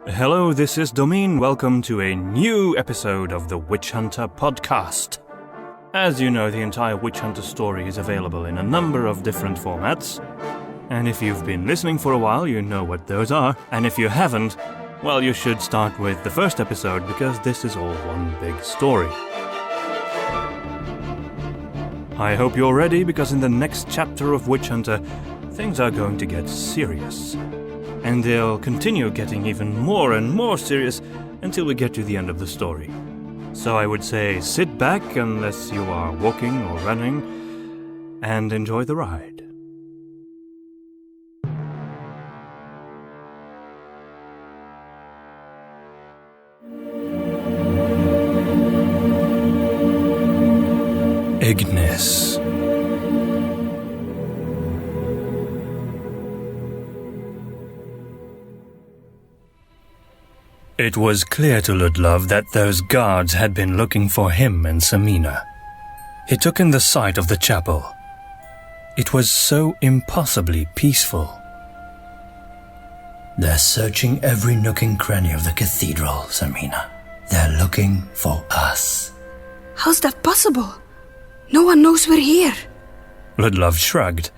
Hello, this is Domien. Welcome to a new episode of the Witch Hunter podcast. As you know, the entire Witch Hunter story is available in a number of different formats. And if you've been listening for a while, you know what those are. And if you haven't, well, you should start with the first episode because this is all one big story. I hope you're ready because in the next chapter of Witch Hunter, things are going to get serious. And they'll continue getting even more and more serious until we get to the end of the story. So I would say sit back unless you are walking or running and enjoy the ride. Ignis. It was clear to Ludlov that those guards had been looking for him and Samina. He took in the sight of the chapel. It was so impossibly peaceful. They're searching every nook and cranny of the cathedral, Samina. They're looking for us. How's that possible? No one knows we're here. Ludlov shrugged.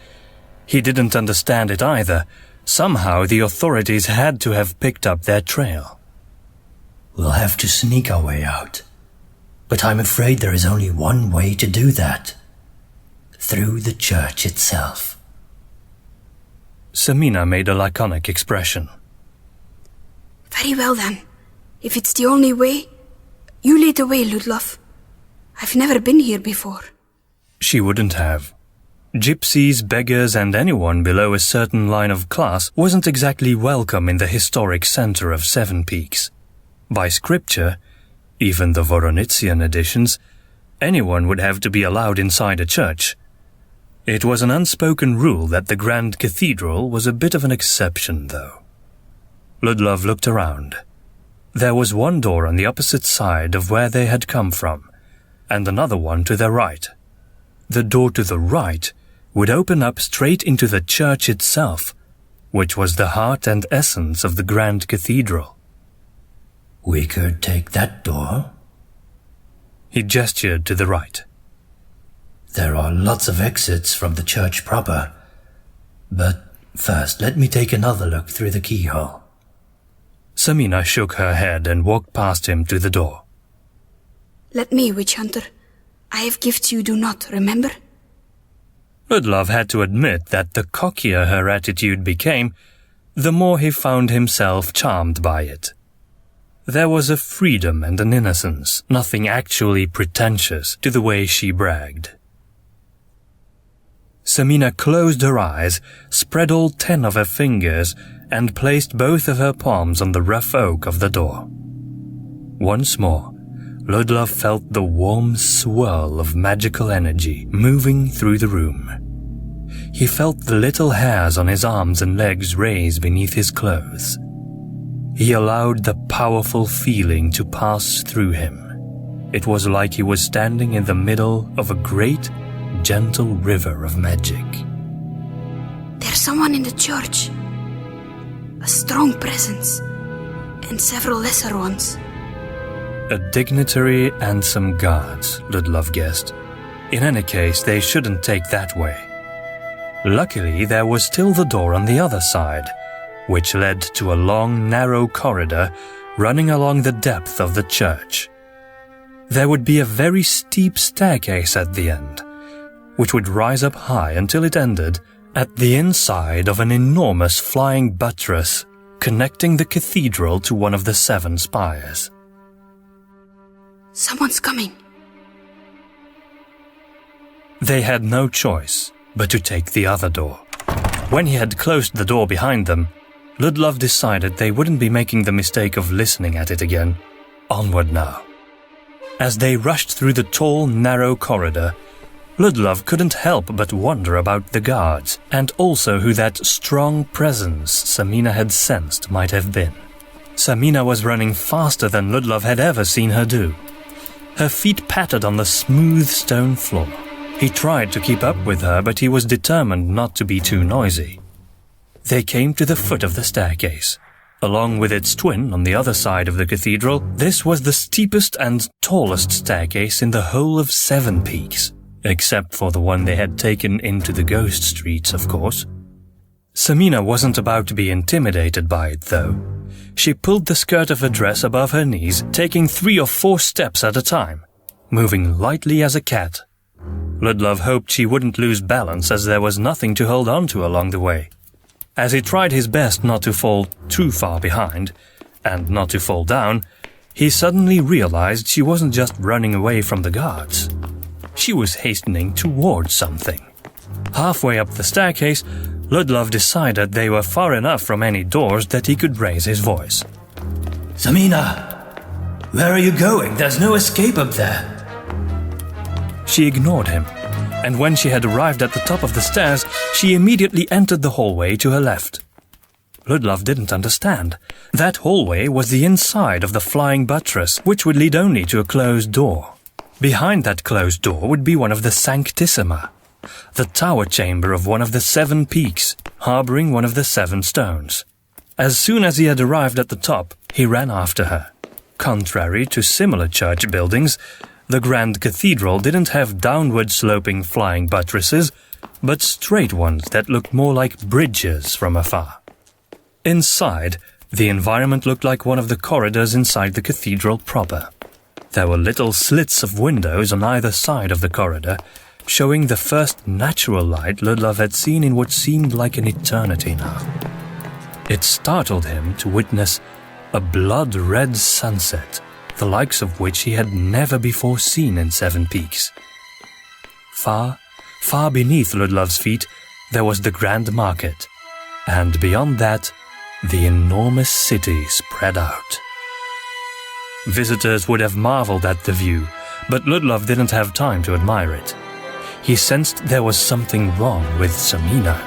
He didn't understand it either. Somehow the authorities had to have picked up their trail. We'll have to sneak our way out. But I'm afraid there is only one way to do that. Through the church itself. Samina made a laconic expression. Very well then. If it's the only way, you lead the way, Ludlov. I've never been here before. She wouldn't have. Gypsies, beggars, and anyone below a certain line of class wasn't exactly welcome in the historic center of Sevenpeaks. By scripture, even the Voronitzian editions, anyone would have to be allowed inside a church. It was an unspoken rule that the Grand Cathedral was a bit of an exception, though. Ludlov looked around. There was one door on the opposite side of where they had come from, and another one to their right. The door to the right would open up straight into the church itself, which was the heart and essence of the Grand Cathedral. We could take that door. He gestured to the right. There are lots of exits from the church proper. But first, let me take another look through the keyhole. Samina shook her head and walked past him to the door. Let me, Witch Hunter. I have gifts you do not, remember? Ludlov had to admit that the cockier her attitude became, the more he found himself charmed by it. There was a freedom and an innocence, nothing actually pretentious, to the way she bragged. Samina closed her eyes, spread all 10 of her fingers, and placed both of her palms on the rough oak of the door. Once more, Ludlov felt the warm swirl of magical energy moving through the room. He felt the little hairs on his arms and legs raise beneath his clothes. He allowed the powerful feeling to pass through him. It was like he was standing in the middle of a great, gentle river of magic. There's someone in the church. A strong presence. And several lesser ones. A dignitary and some guards, Ludlov guessed. In any case, they shouldn't take that way. Luckily, there was still the door on the other side, which led to a long, narrow corridor running along the depth of the church. There would be a very steep staircase at the end, which would rise up high until it ended at the inside of an enormous flying buttress connecting the cathedral to one of the 7 spires. Someone's coming. They had no choice but to take the other door. When he had closed the door behind them, Ludlov decided they wouldn't be making the mistake of listening at it again. Onward now. As they rushed through the tall, narrow corridor, Ludlov couldn't help but wonder about the guards, and also who that strong presence Samina had sensed might have been. Samina was running faster than Ludlov had ever seen her do. Her feet pattered on the smooth stone floor. He tried to keep up with her, but he was determined not to be too noisy. They came to the foot of the staircase. Along with its twin on the other side of the cathedral, this was the steepest and tallest staircase in the whole of Sevenpeaks, except for the one they had taken into the ghost streets, of course. Samina wasn't about to be intimidated by it, though. She pulled the skirt of her dress above her knees, taking 3 or 4 steps at a time, moving lightly as a cat. Ludlov hoped she wouldn't lose balance, as there was nothing to hold on to along the way. As he tried his best not to fall too far behind, and not to fall down, he suddenly realized she wasn't just running away from the guards. She was hastening towards something. Halfway up the staircase, Ludlov decided they were far enough from any doors that he could raise his voice. Samina! Where are you going? There's no escape up there. She ignored him, and when she had arrived at the top of the stairs, she immediately entered the hallway to her left. Ludlov didn't understand. That hallway was the inside of the flying buttress, which would lead only to a closed door. Behind that closed door would be one of the Sanctissima, the tower chamber of one of the 7 peaks, harboring one of the 7 stones. As soon as he had arrived at the top, he ran after her. Contrary to similar church buildings, the Grand Cathedral didn't have downward-sloping flying buttresses, but straight ones that looked more like bridges from afar. Inside, the environment looked like one of the corridors inside the cathedral proper. There were little slits of windows on either side of the corridor, showing the first natural light Ludlov had seen in what seemed like an eternity now. It startled him to witness a blood-red sunset, the likes of which he had never before seen in Sevenpeaks. Far, far beneath Ludlov's feet, there was the Grand Market, and beyond that, the enormous city spread out. Visitors would have marveled at the view, but Ludlov didn't have time to admire it. He sensed there was something wrong with Samina.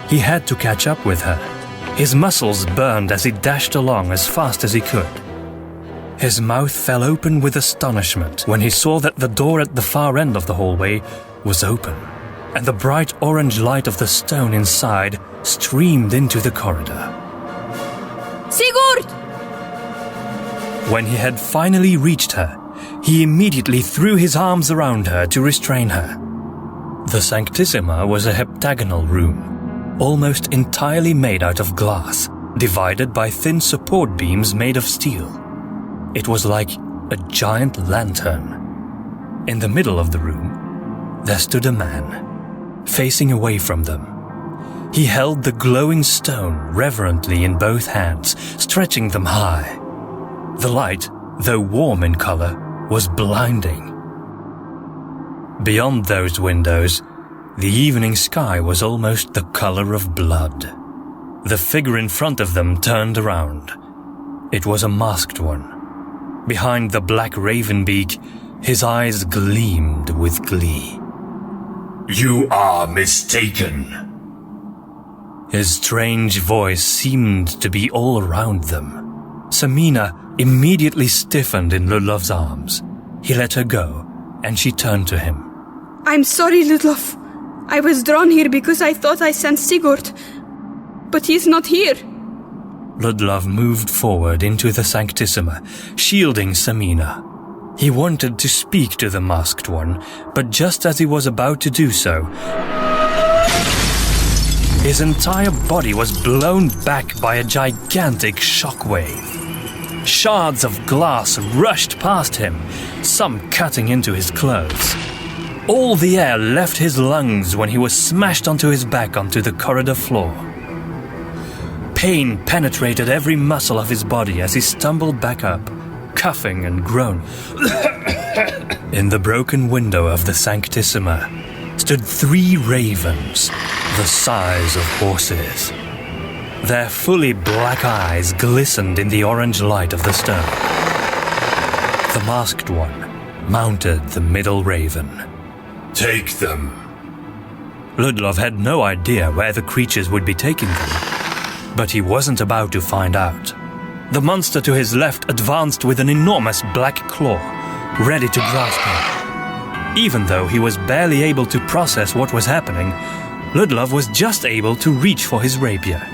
He had to catch up with her. His muscles burned as he dashed along as fast as he could. His mouth fell open with astonishment when he saw that the door at the far end of the hallway was open, and the bright orange light of the stone inside streamed into the corridor. Sigurd! When he had finally reached her, he immediately threw his arms around her to restrain her. The Sanctissima was a heptagonal room, almost entirely made out of glass, divided by thin support beams made of steel. It was like a giant lantern. In the middle of the room, there stood a man, facing away from them. He held the glowing stone reverently in both hands, stretching them high. The light, though warm in color, was blinding. Beyond those windows, the evening sky was almost the color of blood. The figure in front of them turned around. It was a masked one. Behind the black raven beak, his eyes gleamed with glee. You are mistaken. His strange voice seemed to be all around them. Samina immediately stiffened in Ludlov's arms. He let her go, and she turned to him. I'm sorry, Ludlov. I was drawn here because I thought I sensed Sigurd. But he's not here. Ludlov moved forward into the Sanctissima, shielding Samina. He wanted to speak to the masked one, but just as he was about to do so, his entire body was blown back by a gigantic shockwave. Shards of glass rushed past him, some cutting into his clothes. All the air left his lungs when he was smashed onto his back onto the corridor floor. Pain penetrated every muscle of his body as he stumbled back up, coughing and groaning. In the broken window of the Sanctissima stood 3 ravens, the size of horses. Their fully black eyes glistened in the orange light of the stone. The masked one mounted the middle raven. Take them. Ludlov had no idea where the creatures would be taking them, but he wasn't about to find out. The monster to his left advanced with an enormous black claw, ready to grasp him. Even though he was barely able to process what was happening, Ludlov was just able to reach for his rapier.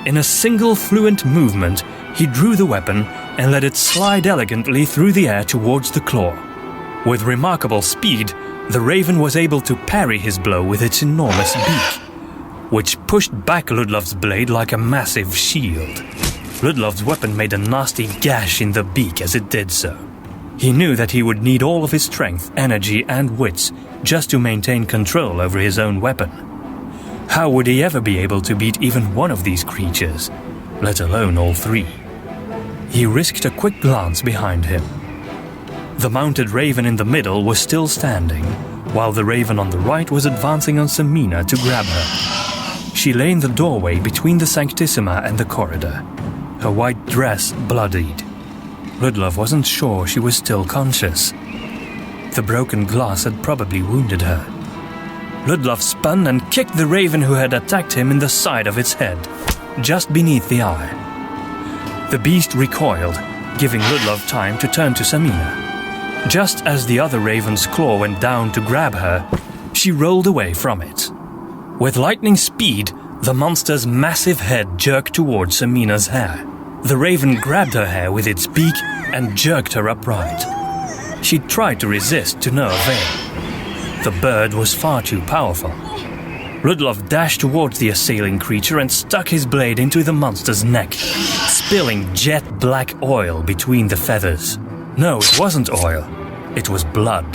In a single fluent movement, he drew the weapon and let it slide elegantly through the air towards the claw. With remarkable speed, the raven was able to parry his blow with its enormous beak, which pushed back Ludlov's blade like a massive shield. Ludlov's weapon made a nasty gash in the beak as it did so. He knew that he would need all of his strength, energy, and wits just to maintain control over his own weapon. How would he ever be able to beat even one of these creatures, let alone all three? He risked a quick glance behind him. The mounted raven in the middle was still standing, while the raven on the right was advancing on Samina to grab her. She lay in the doorway between the Sanctissima and the corridor, her white dress bloodied. Ludlov wasn't sure she was still conscious. The broken glass had probably wounded her. Ludlov spun and kicked the raven who had attacked him in the side of its head, just beneath the eye. The beast recoiled, giving Ludlov time to turn to Samina. Just as the other raven's claw went down to grab her, she rolled away from it. With lightning speed, the monster's massive head jerked towards Samina's hair. The raven grabbed her hair with its beak and jerked her upright. She tried to resist to no avail. The bird was far too powerful. Ludlov dashed towards the assailing creature and stuck his blade into the monster's neck, spilling jet black oil between the feathers. No, it wasn't oil. It was blood.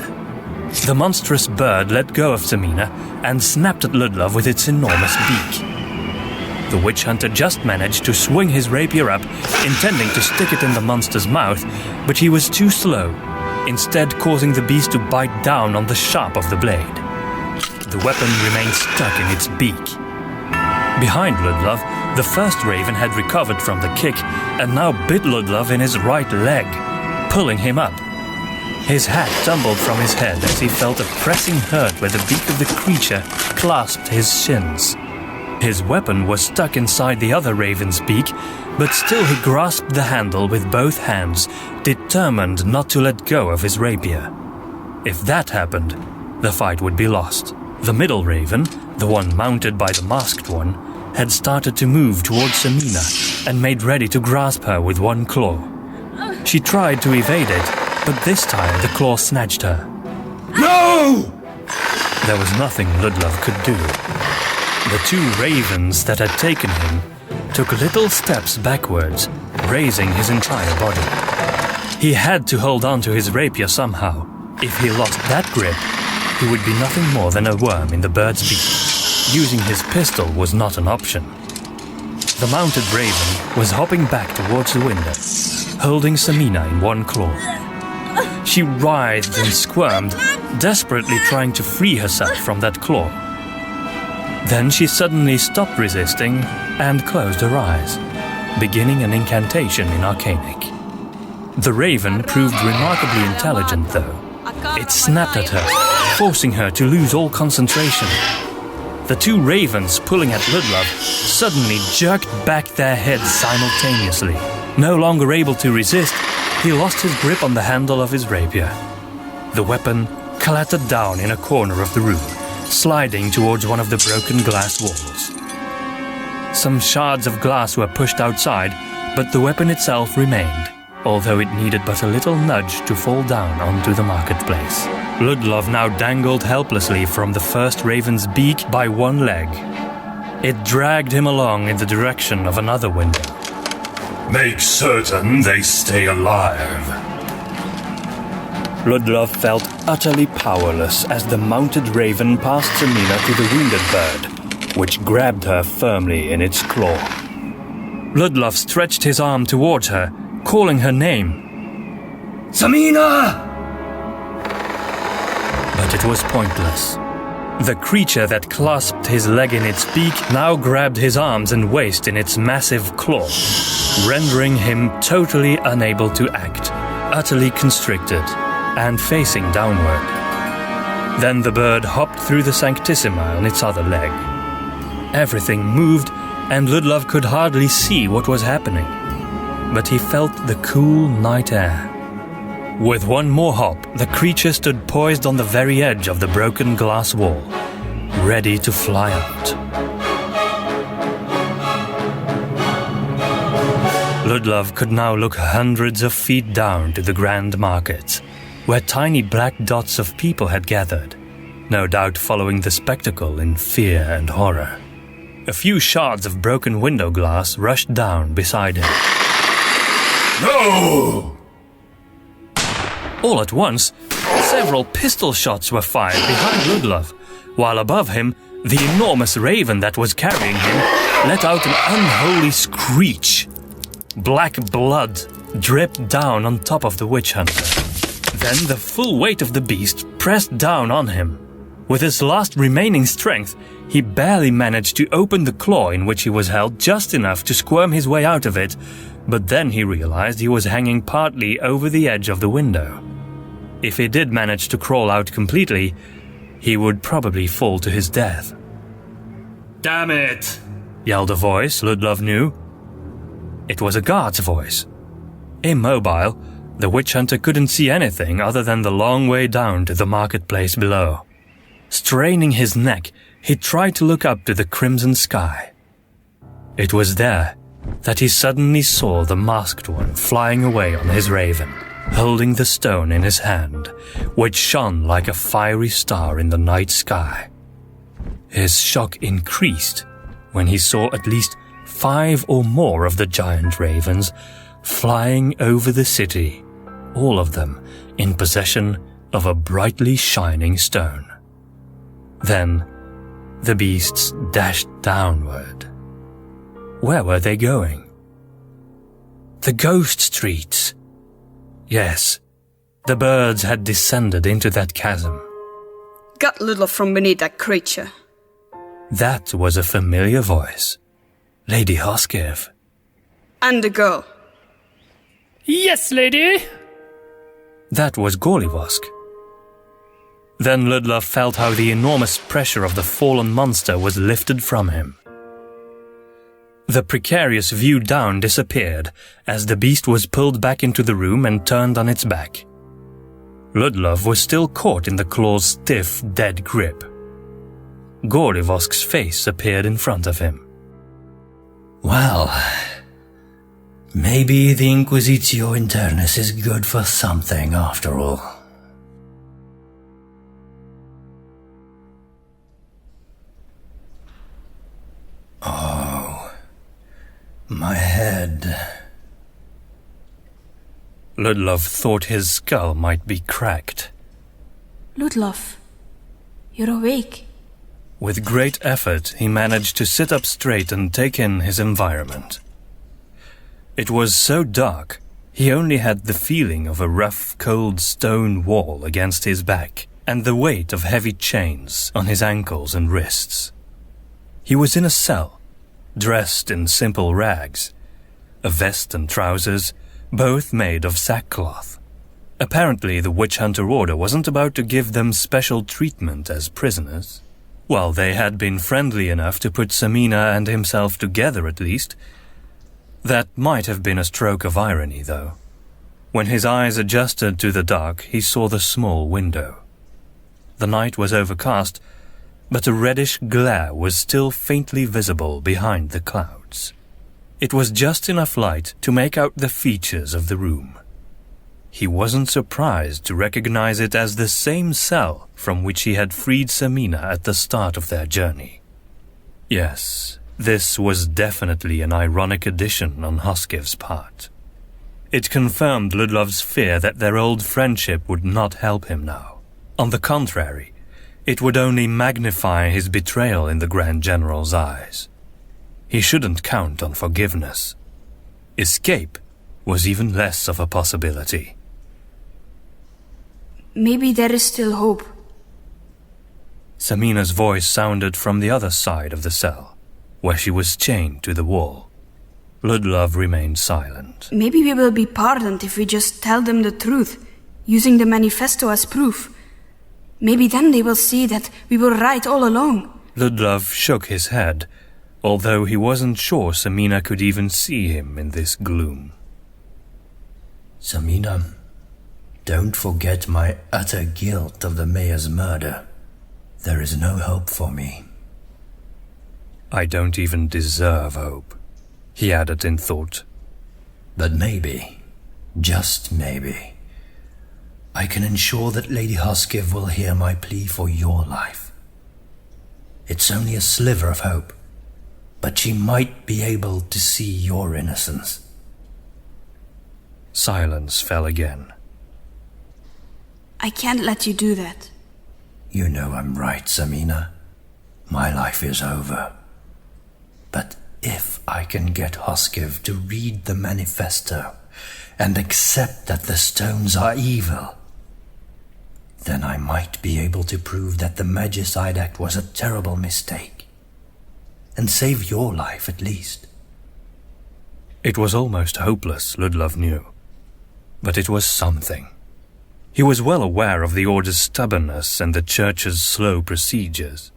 The monstrous bird let go of Samina and snapped at Ludlov with its enormous beak. The witch hunter just managed to swing his rapier up, intending to stick it in the monster's mouth, but he was too slow, instead causing the beast to bite down on the sharp of the blade. The weapon remained stuck in its beak. Behind Ludlov, the first raven had recovered from the kick and now bit Ludlov in his right leg, pulling him up. His hat tumbled from his head as he felt a pressing hurt where the beak of the creature clasped his shins. His weapon was stuck inside the other raven's beak, but still he grasped the handle with both hands, determined not to let go of his rapier. If that happened, the fight would be lost. The middle raven, the one mounted by the masked one, had started to move towards Samina and made ready to grasp her with one claw. She tried to evade it, but this time the claw snatched her. No! There was nothing Ludlov could do. The two ravens that had taken him took little steps backwards, raising his entire body. He had to hold on to his rapier somehow. If he lost that grip, he would be nothing more than a worm in the bird's beak. Using his pistol was not an option. The mounted raven was hopping back towards the window, holding Samina in one claw. She writhed and squirmed, desperately trying to free herself from that claw. Then she suddenly stopped resisting and closed her eyes, beginning an incantation in Arcanic. The raven proved remarkably intelligent, though. It snapped at her, forcing her to lose all concentration. The two ravens pulling at Ludlov suddenly jerked back their heads simultaneously. No longer able to resist, he lost his grip on the handle of his rapier. The weapon clattered down in a corner of the room, sliding towards one of the broken glass walls. Some shards of glass were pushed outside, but the weapon itself remained, although it needed but a little nudge to fall down onto the marketplace. Ludlov now dangled helplessly from the first raven's beak by one leg. It dragged him along in the direction of another window. Make certain they stay alive. Ludlov felt utterly powerless as the mounted raven passed Samina to the wounded bird, which grabbed her firmly in its claw. Ludlov stretched his arm towards her, calling her name. Samina! But it was pointless. The creature that clasped his leg in its beak now grabbed his arms and waist in its massive claw, rendering him totally unable to act, utterly constricted, and facing downward. Then the bird hopped through the Sanctissima on its other leg. Everything moved, and Ludlov could hardly see what was happening, but he felt the cool night air. With one more hop, the creature stood poised on the very edge of the broken glass wall, ready to fly out. Ludlov could now look hundreds of feet down to the grand markets, where tiny black dots of people had gathered, no doubt following the spectacle in fear and horror. A few shards of broken window glass rushed down beside him. No! All at once, several pistol shots were fired behind Ludlov, while above him, the enormous raven that was carrying him let out an unholy screech. Black blood dripped down on top of the witch hunter. Then the full weight of the beast pressed down on him. With his last remaining strength, he barely managed to open the claw in which he was held just enough to squirm his way out of it, but then he realized he was hanging partly over the edge of the window. If he did manage to crawl out completely, he would probably fall to his death. "Damn it!" yelled a voice Ludlov knew. It was a guard's voice. Immobile, the witch hunter couldn't see anything other than the long way down to the marketplace below. Straining his neck, he tried to look up to the crimson sky. It was there that he suddenly saw the masked one flying away on his raven, holding the stone in his hand, which shone like a fiery star in the night sky. His shock increased when he saw at least 5 or more of the giant ravens flying over the city, all of them in possession of a brightly shining stone. Then the beasts dashed downward. Where were they going? The ghost streets. Yes, the birds had descended into that chasm. Got Ludlov from beneath that creature. That was a familiar voice. Lady Hoskiv. And the girl. Yes, lady. That was Gorlivosk. Then Ludlov felt how the enormous pressure of the fallen monster was lifted from him. The precarious view down disappeared as the beast was pulled back into the room and turned on its back. Ludlov was still caught in the claw's stiff, dead grip. Gorlivosk's face appeared in front of him. Well, maybe the Inquisitio Internis is good for something after all. Oh, my head. Ludlov thought his skull might be cracked. Ludlov, you're awake. With great effort, he managed to sit up straight and take in his environment. It was so dark, he only had the feeling of a rough, cold stone wall against his back and the weight of heavy chains on his ankles and wrists. He was in a cell, dressed in simple rags, a vest and trousers, both made of sackcloth. Apparently, the witch hunter order wasn't about to give them special treatment as prisoners. Well, they had been friendly enough to put Samina and himself together at least. That might have been a stroke of irony, though. When his eyes adjusted to the dark, he saw the small window. The night was overcast, but a reddish glare was still faintly visible behind the clouds. It was just enough light to make out the features of the room. He wasn't surprised to recognize it as the same cell from which he had freed Samina at the start of their journey. Yes, this was definitely an ironic addition on Hoskiv's part. It confirmed Ludlov's fear that their old friendship would not help him now. On the contrary, it would only magnify his betrayal in the Grand General's eyes. He shouldn't count on forgiveness. Escape was even less of a possibility. Maybe there is still hope. Samina's voice sounded from the other side of the cell, where she was chained to the wall. Ludlov remained silent. Maybe we will be pardoned if we just tell them the truth, using the manifesto as proof. Maybe then they will see that we were right all along. Ludlov shook his head, although he wasn't sure Samina could even see him in this gloom. Samina, don't forget my utter guilt of the mayor's murder. There is no hope for me. I don't even deserve hope, he added in thought. But maybe, just maybe, I can ensure that Lady Hoskiv will hear my plea for your life. It's only a sliver of hope, but she might be able to see your innocence. Silence fell again. I can't let you do that. You know I'm right, Samina. My life is over. But if I can get Hoskiv to read the manifesto and accept that the stones are evil, then I might be able to prove that the Magicide Act was a terrible mistake, and save your life at least. It was almost hopeless, Ludlov knew, but it was something. He was well aware of the Order's stubbornness and the Church's slow procedures.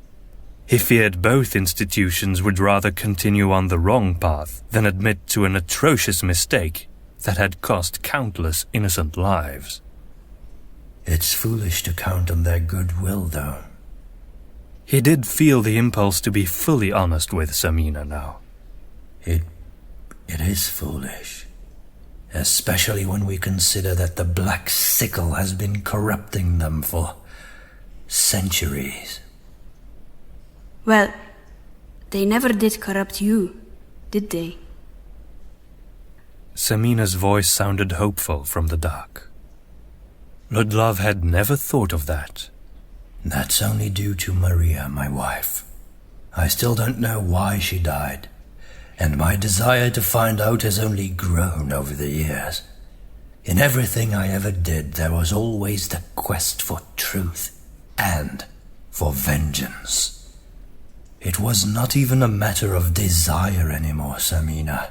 He feared both institutions would rather continue on the wrong path than admit to an atrocious mistake that had cost countless innocent lives. It's foolish to count on their goodwill, though. He did feel the impulse to be fully honest with Samina now. It is foolish, especially when we consider that the Black Sickle has been corrupting them for centuries. Well, they never did corrupt you, did they? Samina's voice sounded hopeful from the dark. Ludlov had never thought of that. That's only due to Maria, my wife. I still don't know why she died, and my desire to find out has only grown over the years. In everything I ever did, there was always the quest for truth and for vengeance. It was not even a matter of desire anymore, Samina.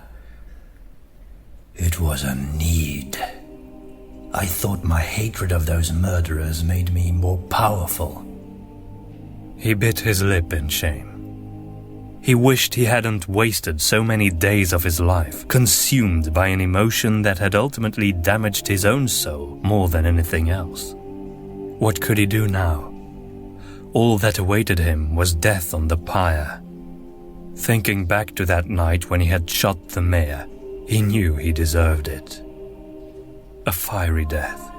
It was a need. I thought my hatred of those murderers made me more powerful. He bit his lip in shame. He wished he hadn't wasted so many days of his life consumed by an emotion that had ultimately damaged his own soul more than anything else. What could he do now? All that awaited him was death on the pyre. Thinking back to that night when he had shot the mayor, he knew he deserved it. A fiery death,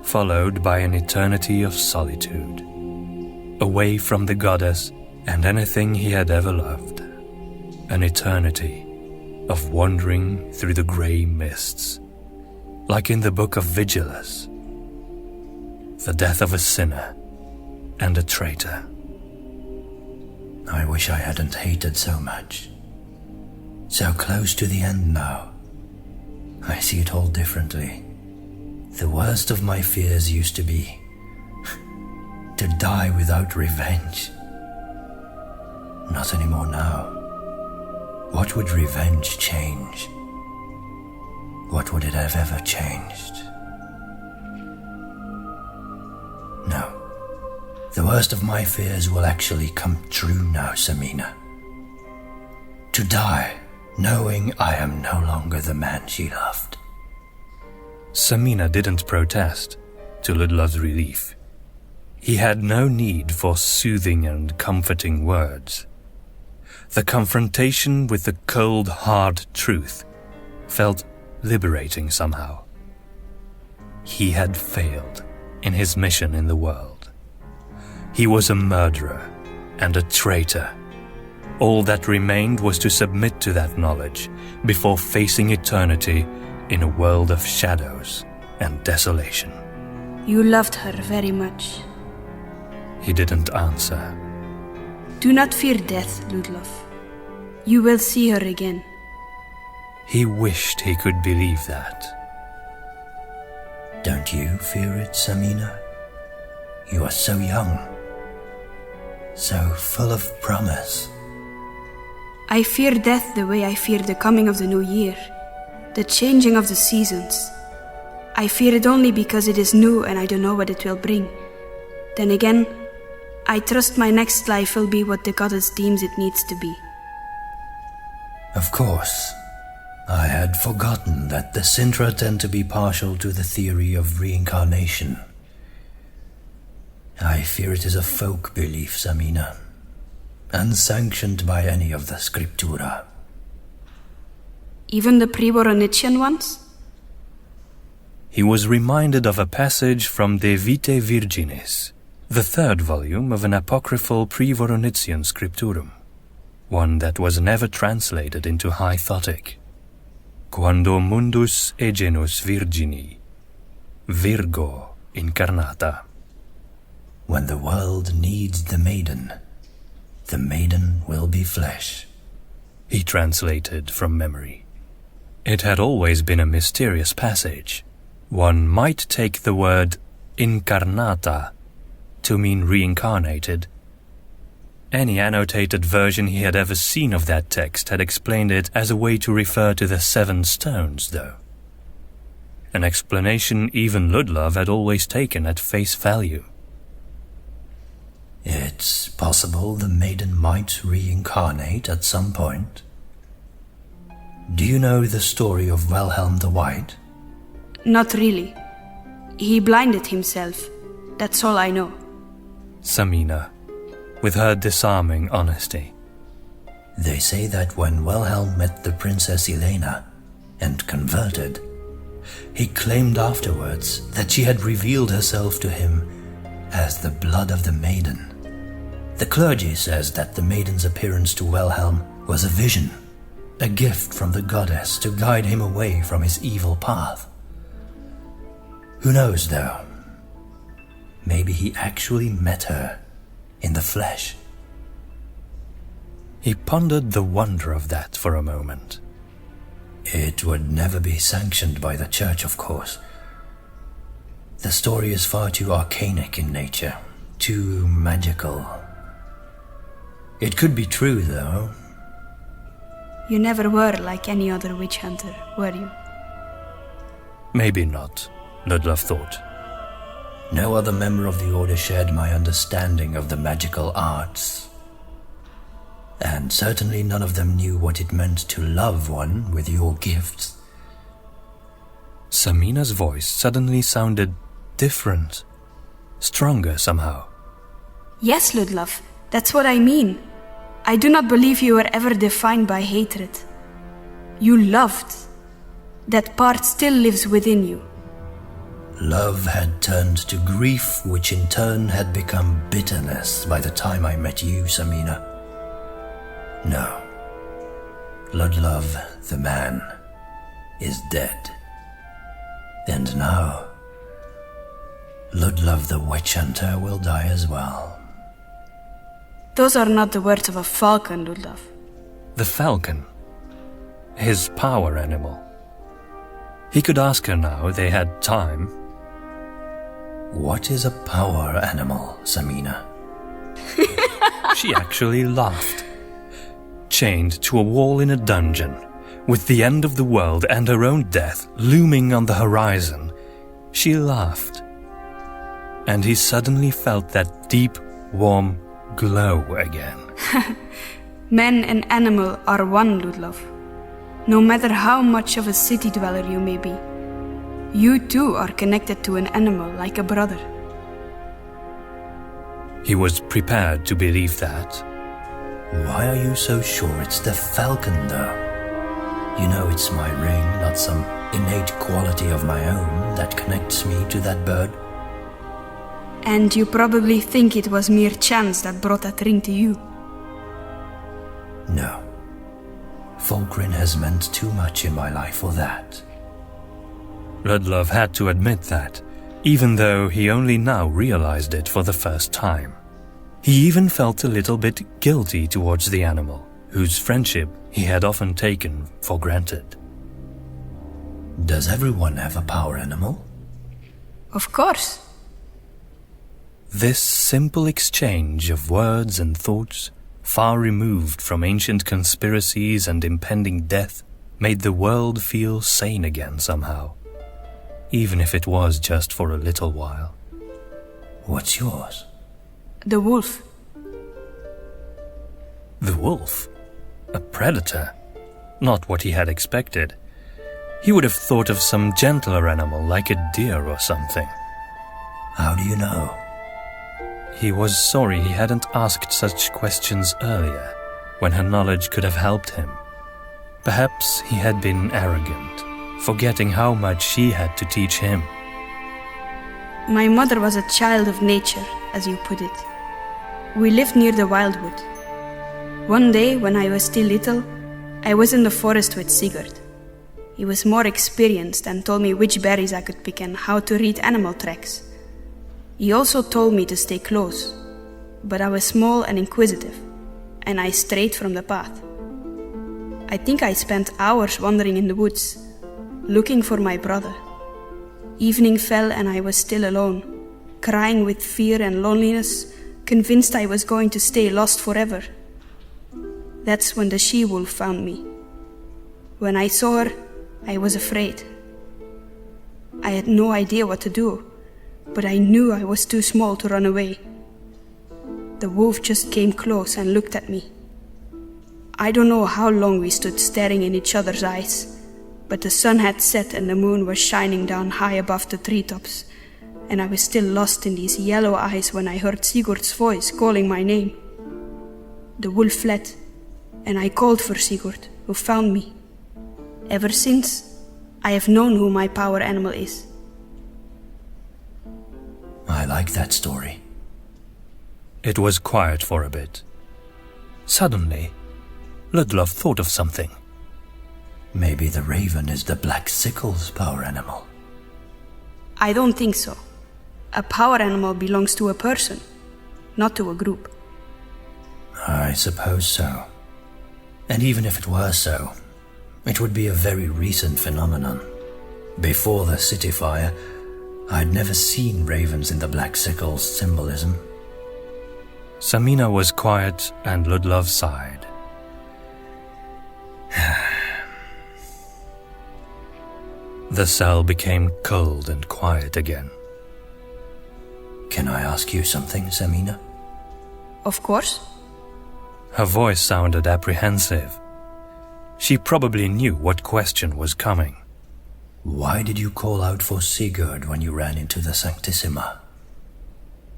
followed by an eternity of solitude, away from the goddess and anything he had ever loved. An eternity of wandering through the grey mists, like in the book of Vigilus. The death of a sinner and a traitor. I wish I hadn't hated so much. So close to the end now. I see it all differently. The worst of my fears used to be to die without revenge. Not anymore now. What would revenge change? What would it have ever changed? No. The worst of my fears will actually come true now, Samina. To die, knowing I am no longer the man she loved. Samina didn't protest, to Ludlov's relief. He had no need for soothing and comforting words. The confrontation with the cold, hard truth felt liberating somehow. He had failed in his mission in the world. He was a murderer and a traitor. All that remained was to submit to that knowledge before facing eternity in a world of shadows and desolation. You loved her very much. He didn't answer. Do not fear death, Ludlov. You will see her again. He wished he could believe that. Don't you fear it, Samina? You are so young. So full of promise. I fear death the way I fear the coming of the new year, the changing of the seasons. I fear it only because it is new and I don't know what it will bring. Then again, I trust my next life will be what the goddess deems it needs to be. Of course. I had forgotten that the Sintra tend to be partial to the theory of reincarnation. I fear it is a folk belief, Samina, unsanctioned by any of the scriptura. Even the pre-Voronician ones? He was reminded of a passage from De Vitae Virginis, the third volume of an apocryphal pre-Voronician scripturum, one that was never translated into High Thottic. Quando mundus egenus virgini, Virgo incarnata. When the world needs the maiden will be flesh. He translated from memory. It had always been a mysterious passage. One might take the word incarnata to mean reincarnated. Any annotated version he had ever seen of that text had explained it as a way to refer to the 7 stones, though. An explanation even Ludlov had always taken at face value. It's possible the maiden might reincarnate at some point. Do you know the story of Wilhelm the White? Not really. He blinded himself. That's all I know. Samina, with her disarming honesty. They say that when Wilhelm met the Princess Eline and converted, he claimed afterwards that she had revealed herself to him as the blood of the maiden. The clergy says that the maiden's appearance to Wilhelm was a vision, a gift from the goddess to guide him away from his evil path. Who knows, though? Maybe he actually met her in the flesh. He pondered the wonder of that for a moment. It would never be sanctioned by the church, of course. The story is far too arcanic in nature, too magical. It could be true, though. You never were like any other witch hunter, were you? Maybe not, Ludlov thought. No other member of the Order shared my understanding of the magical arts. And certainly none of them knew what it meant to love one with your gifts. Samina's voice suddenly sounded different, stronger somehow. Yes, Ludlov, that's what I mean. I do not believe you were ever defined by hatred. You loved. That part still lives within you. Love had turned to grief, which in turn had become bitterness by the time I met you, Samina. No. Ludlov, the man, is dead. And now, Ludlov the witch hunter will die as well. Those are not the words of a falcon, Ludlov. The falcon. His power animal. He could ask her now, they had time. What is a power animal, Samina? She actually laughed. Chained to a wall in a dungeon, with the end of the world and her own death looming on the horizon, she laughed. And he suddenly felt that deep, warm glow again. Man and animal are one, Ludlov. No matter how much of a city dweller you may be, you too are connected to an animal like a brother. He was prepared to believe that. Why are you so sure it's the falcon, though? You know it's my ring, not some innate quality of my own that connects me to that bird. And you probably think it was mere chance that brought that ring to you. No. Falkrin has meant too much in my life for that. Ludlov had to admit that, even though he only now realized it for the first time. He even felt a little bit guilty towards the animal, whose friendship he had often taken for granted. Does everyone have a power animal? Of course. This simple exchange of words and thoughts, far removed from ancient conspiracies and impending death, made the world feel sane again somehow, even if it was just for a little while. What's yours? The wolf. The wolf? A predator? Not what he had expected. He would have thought of some gentler animal like a deer or something. How do you know? He was sorry he hadn't asked such questions earlier, when her knowledge could have helped him. Perhaps he had been arrogant, forgetting how much she had to teach him. My mother was a child of nature, as you put it. We lived near the wildwood. One day, when I was still little, I was in the forest with Sigurd. He was more experienced and told me which berries I could pick and how to read animal tracks. He also told me to stay close, but I was small and inquisitive, and I strayed from the path. I think I spent hours wandering in the woods, looking for my brother. Evening fell and I was still alone, crying with fear and loneliness, convinced I was going to stay lost forever. That's when the she-wolf found me. When I saw her, I was afraid. I had no idea what to do, but I knew I was too small to run away. The wolf just came close and looked at me. I don't know how long we stood staring in each other's eyes, but the sun had set and the moon was shining down high above the treetops, and I was still lost in these yellow eyes when I heard Sigurd's voice calling my name. The wolf fled, and I called for Sigurd, who found me. Ever since, I have known who my power animal is. I like that story. It was quiet for a bit. Suddenly, Ludlov thought of something. Maybe the raven is the black sickle's power animal. I don't think so. A power animal belongs to a person, not to a group. I suppose so. And even if it were so, it would be a very recent phenomenon. Before the city fire, I'd never seen ravens in the black sickle's symbolism. Samina was quiet and Ludlov sighed. The cell became cold and quiet again. Can I ask you something, Samina? Of course. Her voice sounded apprehensive. She probably knew what question was coming. Why did you call out for Sigurd when you ran into the Sanctissima?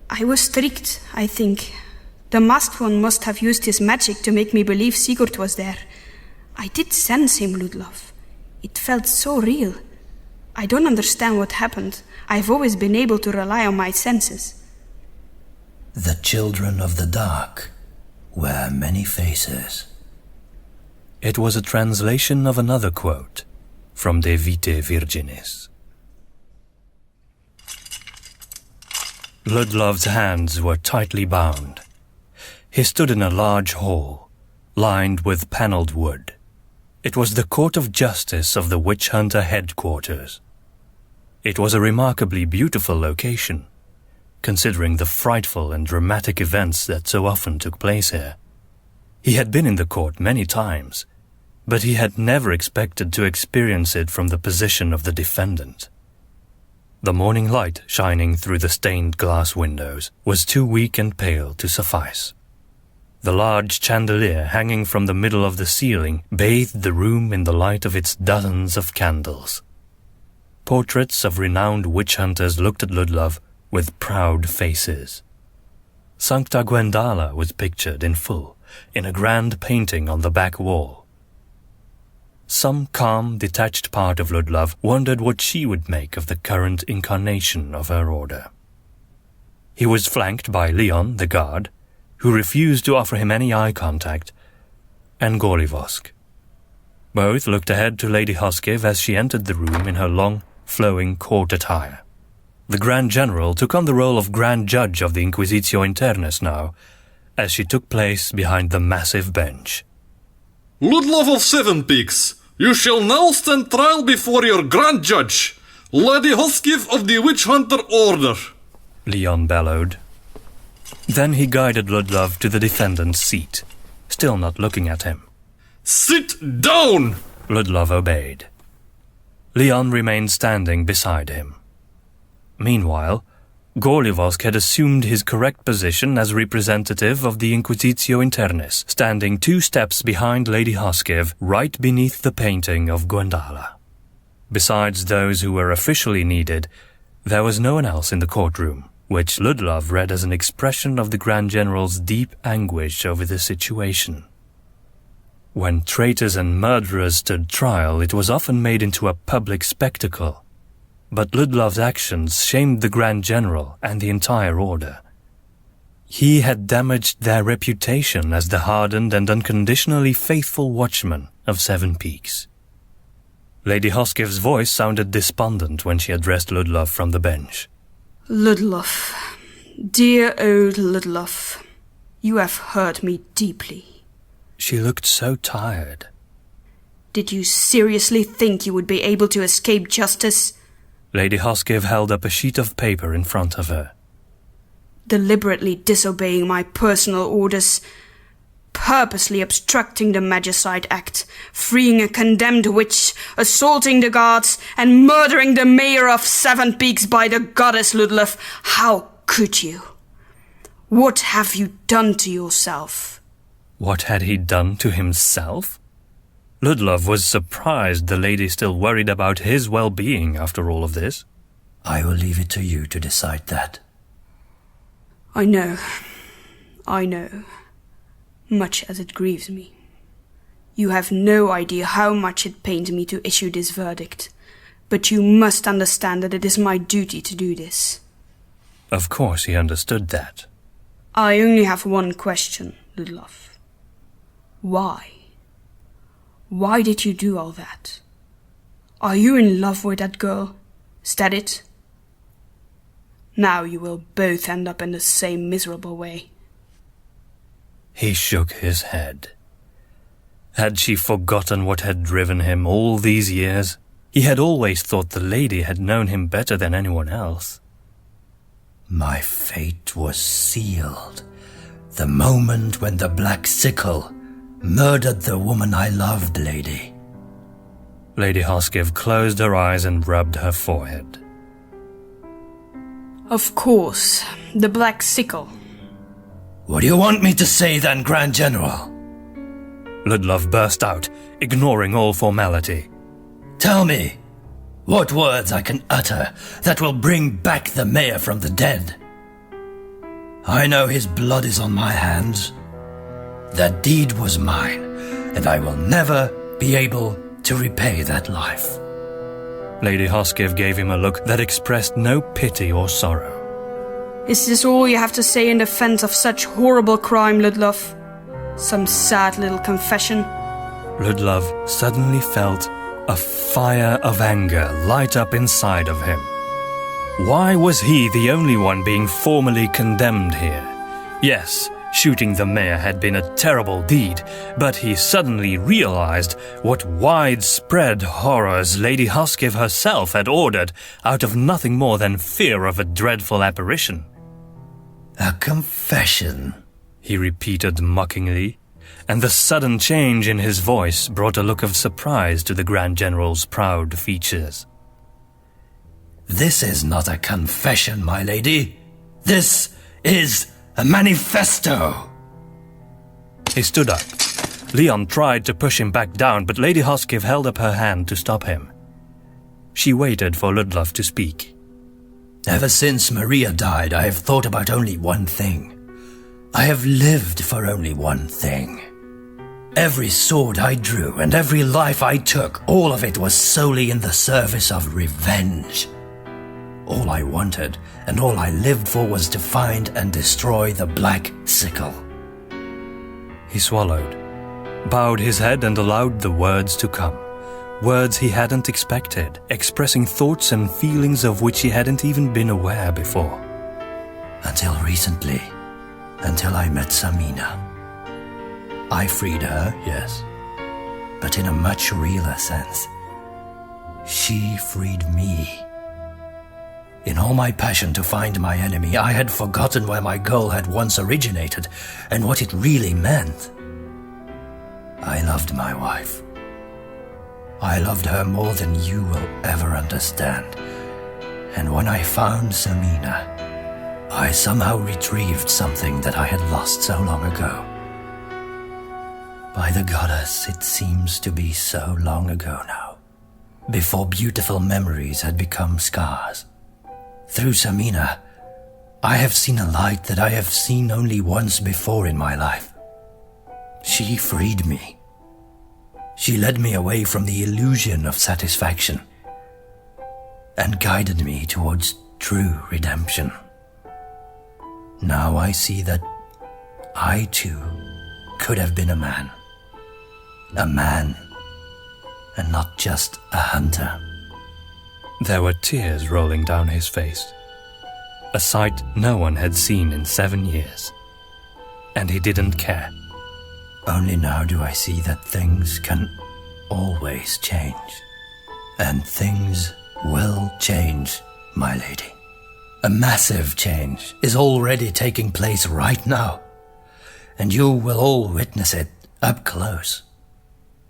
I was tricked, I think. The masked one must have used his magic to make me believe Sigurd was there. I did sense him, Ludlov. It felt so real. I don't understand what happened. I've always been able to rely on my senses. The children of the dark wear many faces. It was a translation of another quote from De Vitae Virginis. Ludlov's hands were tightly bound. He stood in a large hall, lined with panelled wood. It was the Court of Justice of the Witch Hunter headquarters. It was a remarkably beautiful location, considering the frightful and dramatic events that so often took place here. He had been in the court many times, but he had never expected to experience it from the position of the defendant. The morning light shining through the stained glass windows was too weak and pale to suffice. The large chandelier hanging from the middle of the ceiling bathed the room in the light of its dozens of candles. Portraits of renowned witch hunters looked at Ludlov with proud faces. Sancta Gwendala was pictured in full in a grand painting on the back wall. Some calm, detached part of Ludlov wondered what she would make of the current incarnation of her order. He was flanked by Leon, the guard, who refused to offer him any eye contact, and Golivosk. Both looked ahead to Lady Hoskiv as she entered the room in her long, flowing court attire. The Grand General took on the role of Grand Judge of the Inquisitio Internis now, as she took place behind the massive bench. Ludlov of Sevenpeaks, you shall now stand trial before your Grand Judge, Lady Hoskiv of the Witch Hunter Order, Leon bellowed. Then he guided Ludlov to the defendant's seat, still not looking at him. Sit down! Ludlov obeyed. Leon remained standing beside him. Meanwhile, Golivosk had assumed his correct position as representative of the Inquisitio Internis, standing 2 steps behind Lady Hoskiv, right beneath the painting of Gwendala. Besides those who were officially needed, there was no one else in the courtroom, which Ludlov read as an expression of the Grand General's deep anguish over the situation. When traitors and murderers stood trial, it was often made into a public spectacle. But Ludlov's actions shamed the Grand General and the entire order. He had damaged their reputation as the hardened and unconditionally faithful watchman of Sevenpeaks. Lady Hoskiv's voice sounded despondent when she addressed Ludlov from the bench. Ludlov, dear old Ludlov, you have hurt me deeply. She looked so tired. Did you seriously think you would be able to escape justice? Lady Hoskiv held up a sheet of paper in front of her. Deliberately disobeying my personal orders, purposely obstructing the Magicide Act, freeing a condemned witch, assaulting the guards, and murdering the mayor of Sevenpeaks by the goddess Ludlov. How could you? What have you done to yourself? What had he done to himself? Ludlov was surprised the lady still worried about his well-being after all of this. I will leave it to you to decide that. I know, much as it grieves me. You have no idea how much it pains me to issue this verdict, but you must understand that it is my duty to do this. Of course he understood that. I only have one question, Ludlov. Why? Why did you do all that? Are you in love with that girl? Is that it? Now you will both end up in the same miserable way. He shook his head. Had she forgotten what had driven him all these years? He had always thought the lady had known him better than anyone else. My fate was sealed. The moment when the Black Sickle murdered the woman I loved, lady. Lady Hoskiv closed her eyes and rubbed her forehead. Of course, the Black Sickle. What do you want me to say then, Grand General? Ludlov burst out, ignoring all formality. Tell me, what words I can utter that will bring back the mayor from the dead? I know his blood is on my hands. That deed was mine, and I will never be able to repay that life. Lady Hoskiv gave him a look that expressed no pity or sorrow. Is this all you have to say in defense of such horrible crime, Ludlov? Some sad little confession? Ludlov suddenly felt a fire of anger light up inside of him. Why was he the only one being formally condemned here? Yes, shooting the mayor had been a terrible deed, but he suddenly realized what widespread horrors Lady Hoskiv herself had ordered out of nothing more than fear of a dreadful apparition. A confession, he repeated mockingly, and the sudden change in his voice brought a look of surprise to the Grand General's proud features. This is not a confession, my lady. This is a manifesto! He stood up. Leon tried to push him back down, but Lady Hoskiv held up her hand to stop him. She waited for Ludlov to speak. Ever since Maria died, I have thought about only one thing. I have lived for only one thing. Every sword I drew and every life I took, all of it was solely in the service of revenge. All I wanted and all I lived for was to find and destroy the Black Sickle. He swallowed, bowed his head and allowed the words to come. Words he hadn't expected, expressing thoughts and feelings of which he hadn't even been aware before. Until recently, until I met Samina. I freed her, yes, but in a much realer sense. She freed me. In all my passion to find my enemy, I had forgotten where my goal had once originated and what it really meant. I loved my wife. I loved her more than you will ever understand. And when I found Samina, I somehow retrieved something that I had lost so long ago. By the goddess, it seems to be so long ago now, before beautiful memories had become scars. Through Samina, I have seen a light that I have seen only once before in my life. She freed me, She led me away from the illusion of satisfaction and guided me towards true redemption. Now I see that I too could have been a man and not just a hunter. There were tears rolling down his face, a sight no one had seen in 7 years. And he didn't care. Only now do I see that things can always change. And things will change, my lady. A massive change is already taking place right now, and you will all witness it up close.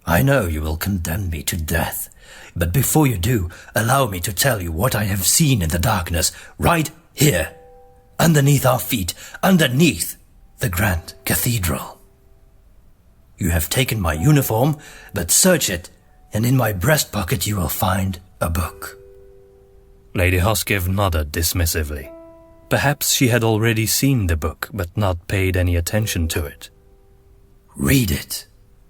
I know you will condemn me to death, but before you do, allow me to tell you what I have seen in the darkness, right here, underneath our feet, underneath the Grand Cathedral. You have taken my uniform, but search it, and in my breast pocket you will find a book. Lady Hoskiv nodded dismissively. Perhaps she had already seen the book, but not paid any attention to it. Read it.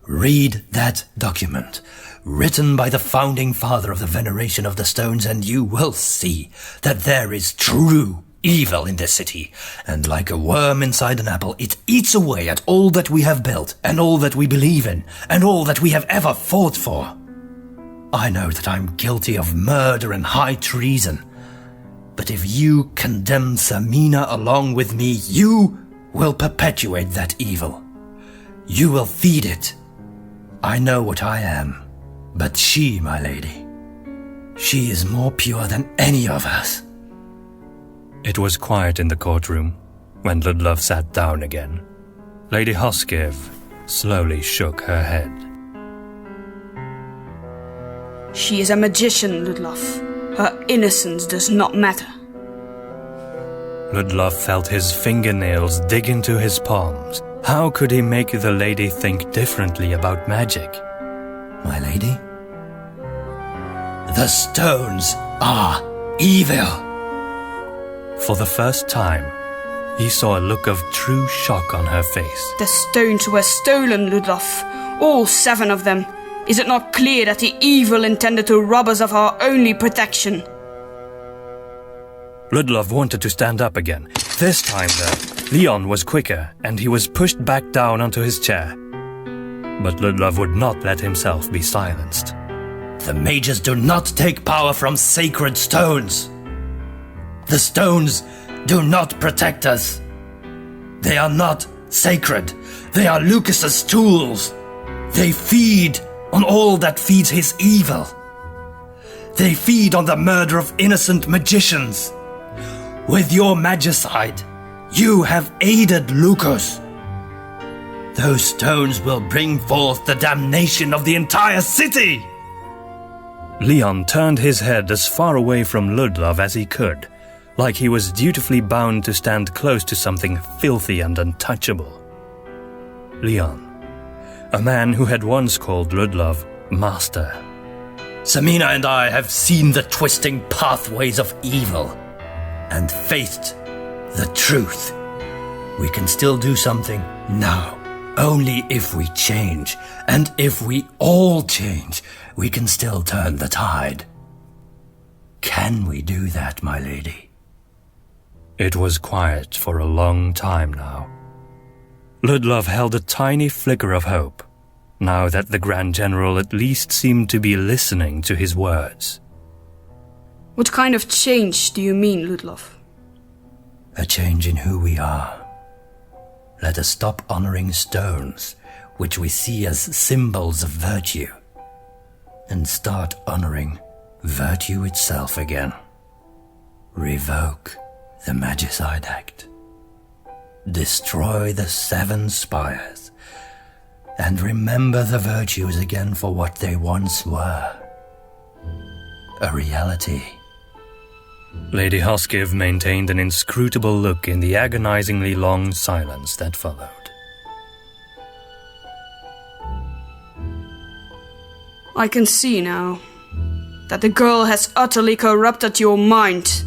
Read that document, written by the founding father of the veneration of the stones, and you will see that there is true evil in this city, and like a worm inside an apple, it eats away at all that we have built, and all that we believe in, and all that we have ever fought for. I know that I'm guilty of murder and high treason, but if you condemn Samina along with me, you will perpetuate that evil. You will feed it. I know what I am, but she, my lady, she is more pure than any of us. It was quiet in the courtroom when Ludlov sat down again. Lady Hoskiv slowly shook her head. She is a magician, Ludlov. Her innocence does not matter. Ludlov felt his fingernails dig into his palms. How could he make the lady think differently about magic? My lady? The stones are evil. For the first time, he saw a look of true shock on her face. The stones were stolen, Ludlov. All 7 of them. Is it not clear that the evil intended to rob us of our only protection? Ludlov wanted to stand up again. This time, though, Leon was quicker, and he was pushed back down onto his chair. But Ludlov would not let himself be silenced. The mages do not take power from sacred stones. The stones do not protect us. They are not sacred. They are Lucas's tools. They feed on all that feeds his evil. They feed on the murder of innocent magicians. With your magicide, you have aided Lucas. Those stones will bring forth the damnation of the entire city. Leon turned his head as far away from Ludlov as he could, like he was dutifully bound to stand close to something filthy and untouchable. Leon, a man who had once called Ludlov master. Samina and I have seen the twisting pathways of evil and faced the truth. We can still do something now, only if we change. And if we all change, we can still turn the tide. Can we do that, my lady? It was quiet for a long time now. Ludlov held a tiny flicker of hope, now that the Grand General at least seemed to be listening to his words. What kind of change do you mean, Ludlov? A change in who we are. Let us stop honoring stones, which we see as symbols of virtue, and start honoring virtue itself again. Revoke the Magicide Act. Destroy the 7 spires, and remember the virtues again for what they once were. A reality. Lady Hoskiv maintained an inscrutable look in the agonizingly long silence that followed. I can see now that the girl has utterly corrupted your mind.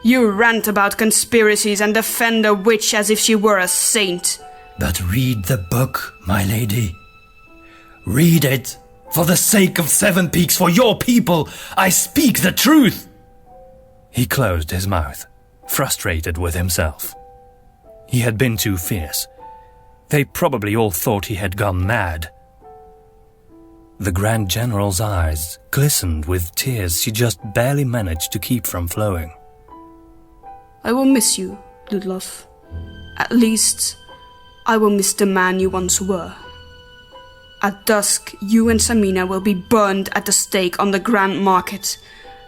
You rant about conspiracies and defend a witch as if she were a saint. But read the book, my lady. Read it For the sake of Sevenpeaks, for your people, I speak the truth! He closed his mouth, frustrated with himself. He had been too fierce. They probably all thought he had gone mad. The Grand General's eyes glistened with tears she just barely managed to keep from flowing. I will miss you, Ludlov. At least, I will miss the man you once were. At dusk, you and Samina will be burned at the stake on the Grand Market.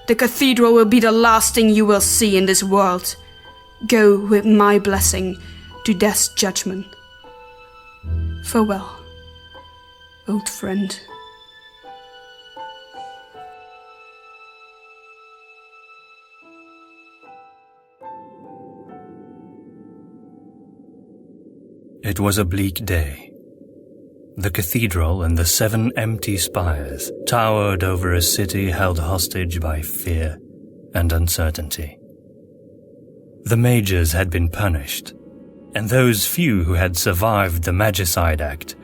The cathedral will be the last thing you will see in this world. Go with my blessing to death's judgment. Farewell, old friend. It was a bleak day. The cathedral and the 7 empty spires towered over a city held hostage by fear and uncertainty. The mages had been punished, and those few who had survived the Magicide Act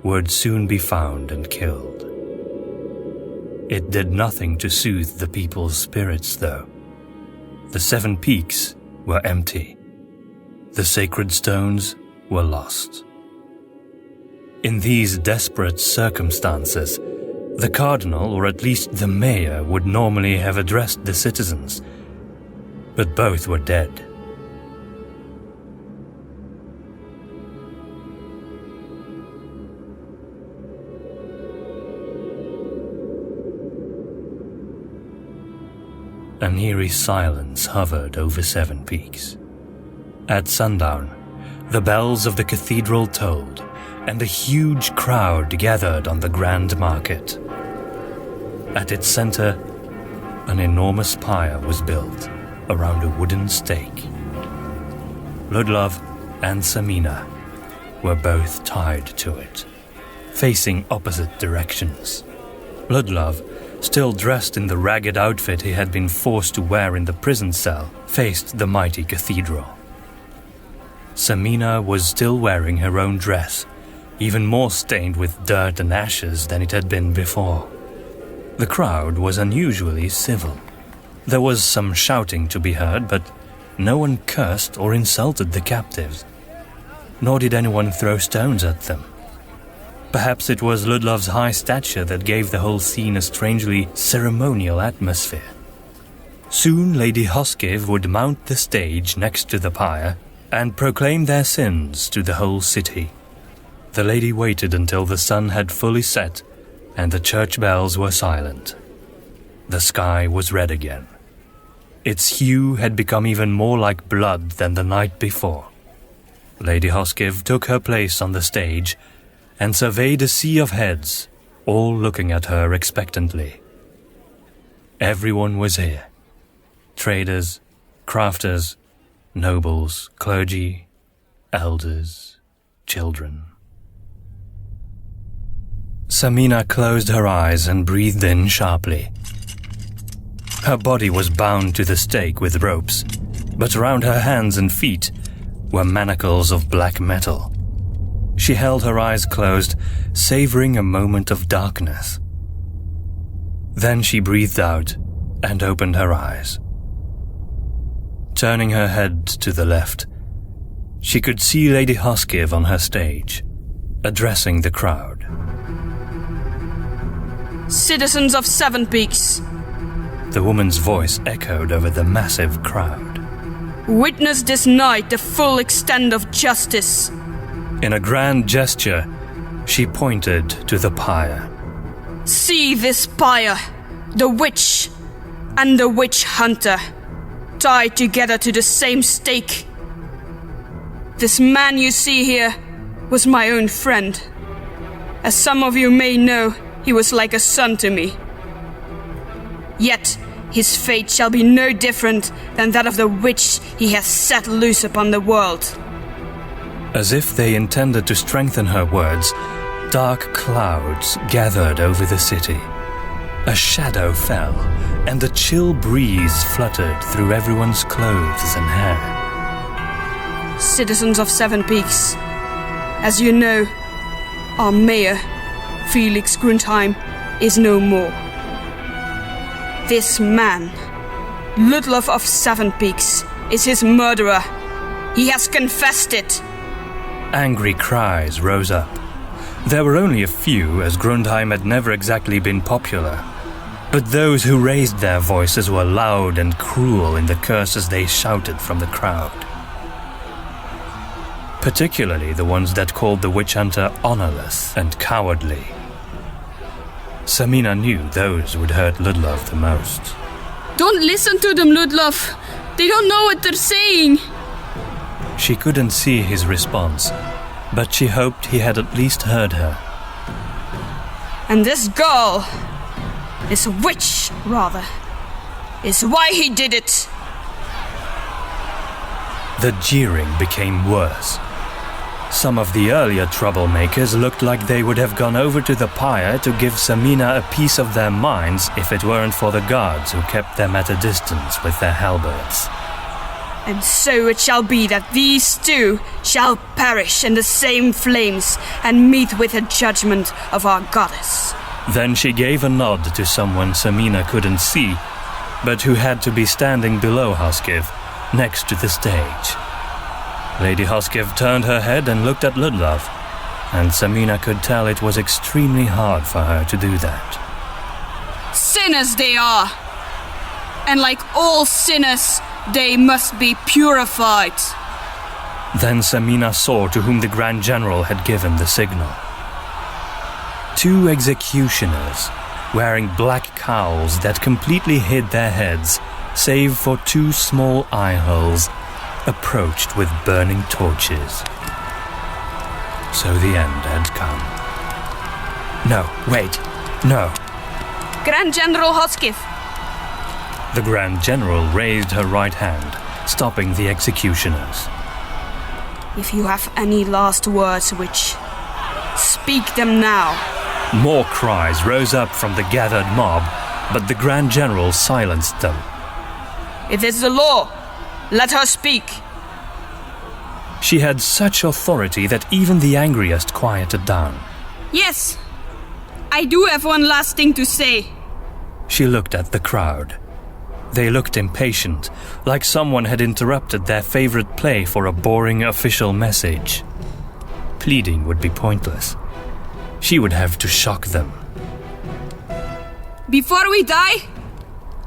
would soon be found and killed. It did nothing to soothe the people's spirits, though. The 7 peaks were empty. The sacred stones were lost. In these desperate circumstances, the cardinal, or at least the mayor, would normally have addressed the citizens, but both were dead. An eerie silence hovered over Sevenpeaks. At sundown, the bells of the cathedral tolled, and a huge crowd gathered on the Grand Market. At its center, an enormous pyre was built around a wooden stake. Ludlov and Samina were both tied to it, facing opposite directions. Ludlov, still dressed in the ragged outfit he had been forced to wear in the prison cell, faced the mighty cathedral. Samina was still wearing her own dress, even more stained with dirt and ashes than it had been before. The crowd was unusually civil. There was some shouting to be heard, but no one cursed or insulted the captives, nor did anyone throw stones at them. Perhaps it was Ludlov's high stature that gave the whole scene a strangely ceremonial atmosphere. Soon Lady Hoskiv would mount the stage next to the pyre and proclaim their sins to the whole city. The lady waited until the sun had fully set and the church bells were silent. The sky was red again. Its hue had become even more like blood than the night before. Lady Hoskiv took her place on the stage and surveyed a sea of heads, all looking at her expectantly. Everyone was here. Traders, crafters, nobles, clergy, elders, children. Samina closed her eyes and breathed in sharply. Her body was bound to the stake with ropes, but around her hands and feet were manacles of black metal. She held her eyes closed, savoring a moment of darkness. Then she breathed out and opened her eyes. Turning her head to the left, she could see Lady Hoskiv on her stage, addressing the crowd. Citizens of Sevenpeaks, the woman's voice echoed over the massive crowd. Witness this night the full extent of justice. In a grand gesture, she pointed to the pyre. See this pyre, the witch and the witch hunter, tied together to the same stake. This man you see here was my own friend. As some of you may know, he was like a son to me. Yet his fate shall be no different than that of the witch he has set loose upon the world. As if they intended to strengthen her words, dark clouds gathered over the city. A shadow fell, and a chill breeze fluttered through everyone's clothes and hair. Citizens of Sevenpeaks, as you know, our mayor, Felix Grundheim, is no more. This man, Ludlov of Sevenpeaks, is his murderer. He has confessed it. Angry cries rose up. There were only a few, as Grundheim had never exactly been popular. But those who raised their voices were loud and cruel in the curses they shouted from the crowd. Particularly the ones that called the witch hunter honorless and cowardly. Samina knew those would hurt Ludlov the most. Don't listen to them, Ludlov. They don't know what they're saying. She couldn't see his response, but she hoped he had at least heard her. And this girl, this witch, rather, is why he did it. The jeering became worse. Some of the earlier troublemakers looked like they would have gone over to the pyre to give Samina a piece of their minds if it weren't for the guards who kept them at a distance with their halberds. And so it shall be that these two shall perish in the same flames and meet with the judgment of our goddess. Then she gave a nod to someone Samina couldn't see, but who had to be standing below Hoskiv, next to the stage. Lady Hoskiv turned her head and looked at Ludlov, and Samina could tell it was extremely hard for her to do that. Sinners they are! And like all sinners, they must be purified. Then Samina saw to whom the Grand General had given the signal. 2 executioners, wearing black cowls that completely hid their heads, save for 2 small eye holes, approached with burning torches. So the end had come. No, wait, no. Grand General Hoskiv. The Grand General raised her right hand, stopping the executioners. If you have any last words, witch, speak them now. More cries rose up from the gathered mob, but the Grand General silenced them. It is the law. Let her speak. She had such authority that even the angriest quieted down. Yes, I do have one last thing to say. She looked at the crowd. They looked impatient, like someone had interrupted their favorite play for a boring official message. Pleading would be pointless. She would have to shock them. Before we die,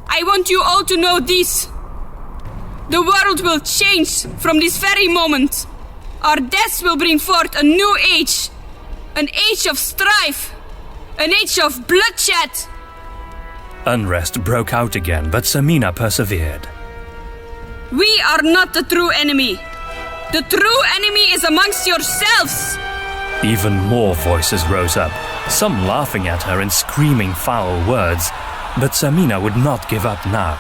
I want you all to know this. The world will change from this very moment. Our deaths will bring forth a new age. An age of strife. An age of bloodshed. Unrest broke out again, but Samina persevered. We are not the true enemy. The true enemy is amongst yourselves. Even more voices rose up, some laughing at her and screaming foul words. But Samina would not give up now.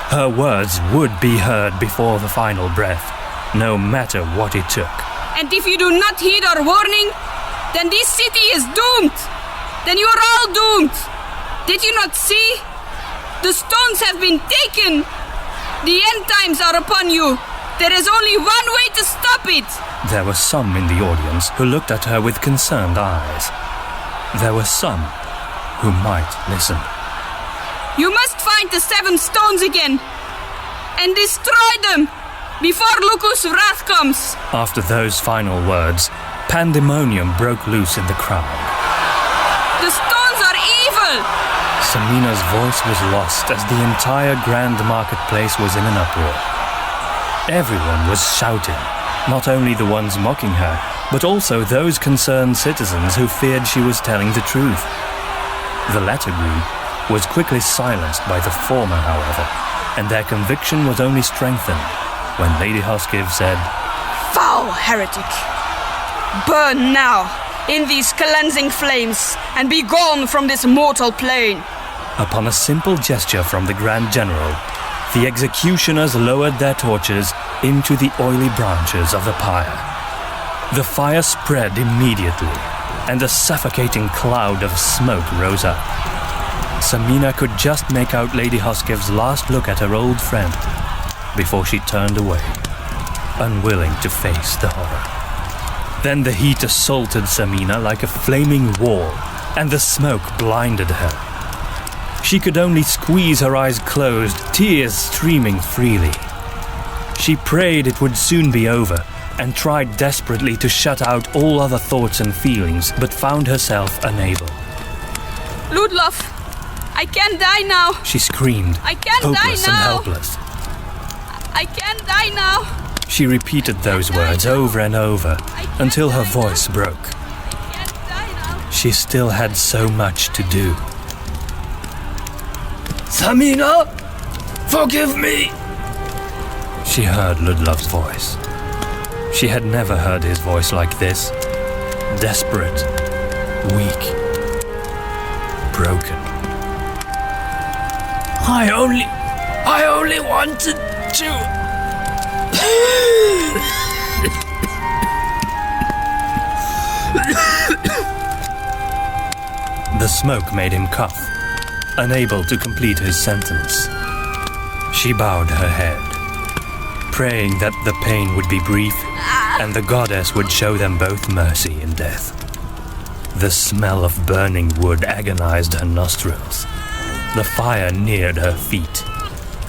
Her words would be heard before the final breath, no matter what it took. And if you do not heed our warning, then this city is doomed. Then you are all doomed. Did you not see? The stones have been taken. The end times are upon you. There is only one way to stop it. There were some in the audience who looked at her with concerned eyes. There were some who might listen. You must find the 7 stones again and destroy them before Luku's wrath comes. After those final words, pandemonium broke loose in the crowd. The stones are evil! Samina's voice was lost as the entire grand marketplace was in an uproar. Everyone was shouting, not only the ones mocking her, but also those concerned citizens who feared she was telling the truth. The latter group was quickly silenced by the former, however, and their conviction was only strengthened when Lady Hoskiv said, Foul heretic! Burn now in these cleansing flames and be gone from this mortal plane. Upon a simple gesture from the Grand General, the executioners lowered their torches into the oily branches of the pyre. The fire spread immediately, and a suffocating cloud of smoke rose up. Samina could just make out Lady Hoskiv's last look at her old friend before she turned away, unwilling to face the horror. Then the heat assaulted Samina like a flaming wall, and the smoke blinded her. She could only squeeze her eyes closed, tears streaming freely. She prayed it would soon be over, and tried desperately to shut out all other thoughts and feelings, but found herself unable. Ludlov, I can't die now. She screamed, I can't hopeless die and now. helpless. I can't die now. She repeated those words over and over until her voice broke. I can't die now. She still had so much to do. Samina, forgive me! She heard Ludlov's voice. She had never heard his voice like this. Desperate, weak, broken. I only wanted to... The smoke made him cough, unable to complete his sentence. She bowed her head, praying that the pain would be brief and the goddess would show them both mercy in death. The smell of burning wood agonized her nostrils. The fire neared her feet.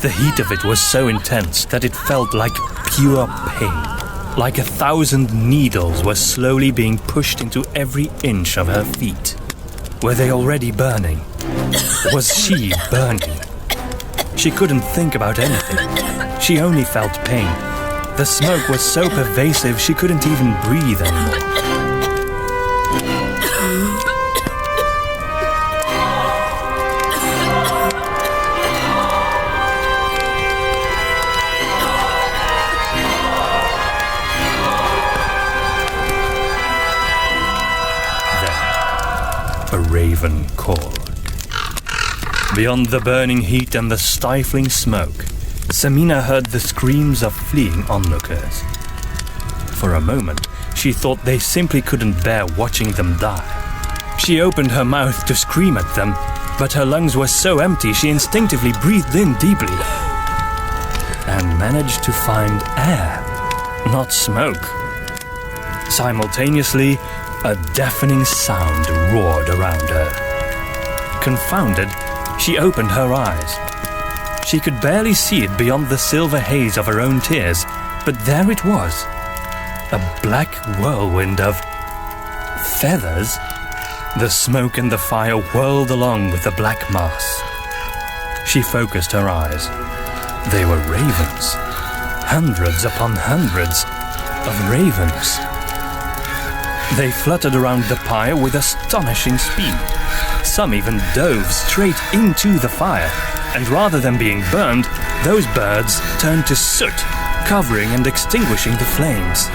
The heat of it was so intense that it felt like pure pain. Like 1,000 needles were slowly being pushed into every inch of her feet. Were they already burning? Was she burning? She couldn't think about anything. She only felt pain. The smoke was so pervasive she couldn't even breathe anymore. A raven called. Beyond the burning heat and the stifling smoke, Samina heard the screams of fleeing onlookers. For a moment, she thought they simply couldn't bear watching them die. She opened her mouth to scream at them, but her lungs were so empty she instinctively breathed in deeply and managed to find air, not smoke. Simultaneously, a deafening sound roared around her. Confounded, she opened her eyes. She could barely see it beyond the silver haze of her own tears, but there it was. A black whirlwind of feathers. The smoke and the fire whirled along with the black mass. She focused her eyes. They were ravens. Hundreds upon hundreds of ravens. They fluttered around the pyre with astonishing speed. Some even dove straight into the fire, and rather than being burned, those birds turned to soot, covering and extinguishing the flames.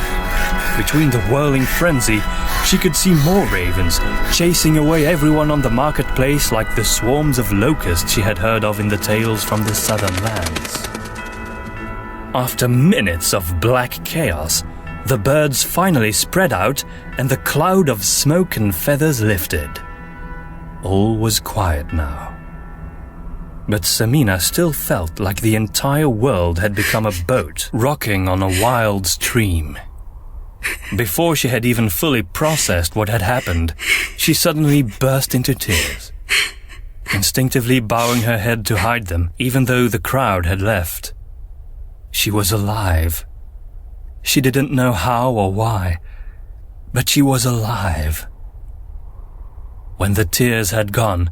Between the whirling frenzy, she could see more ravens, chasing away everyone on the marketplace like the swarms of locusts she had heard of in the tales from the southern lands. After minutes of black chaos, the birds finally spread out and the cloud of smoke and feathers lifted. All was quiet now. But Samina still felt like the entire world had become a boat rocking on a wild stream. Before she had even fully processed what had happened, she suddenly burst into tears, instinctively bowing her head to hide them, even though the crowd had left. She was alive. She didn't know how or why, but she was alive. When the tears had gone,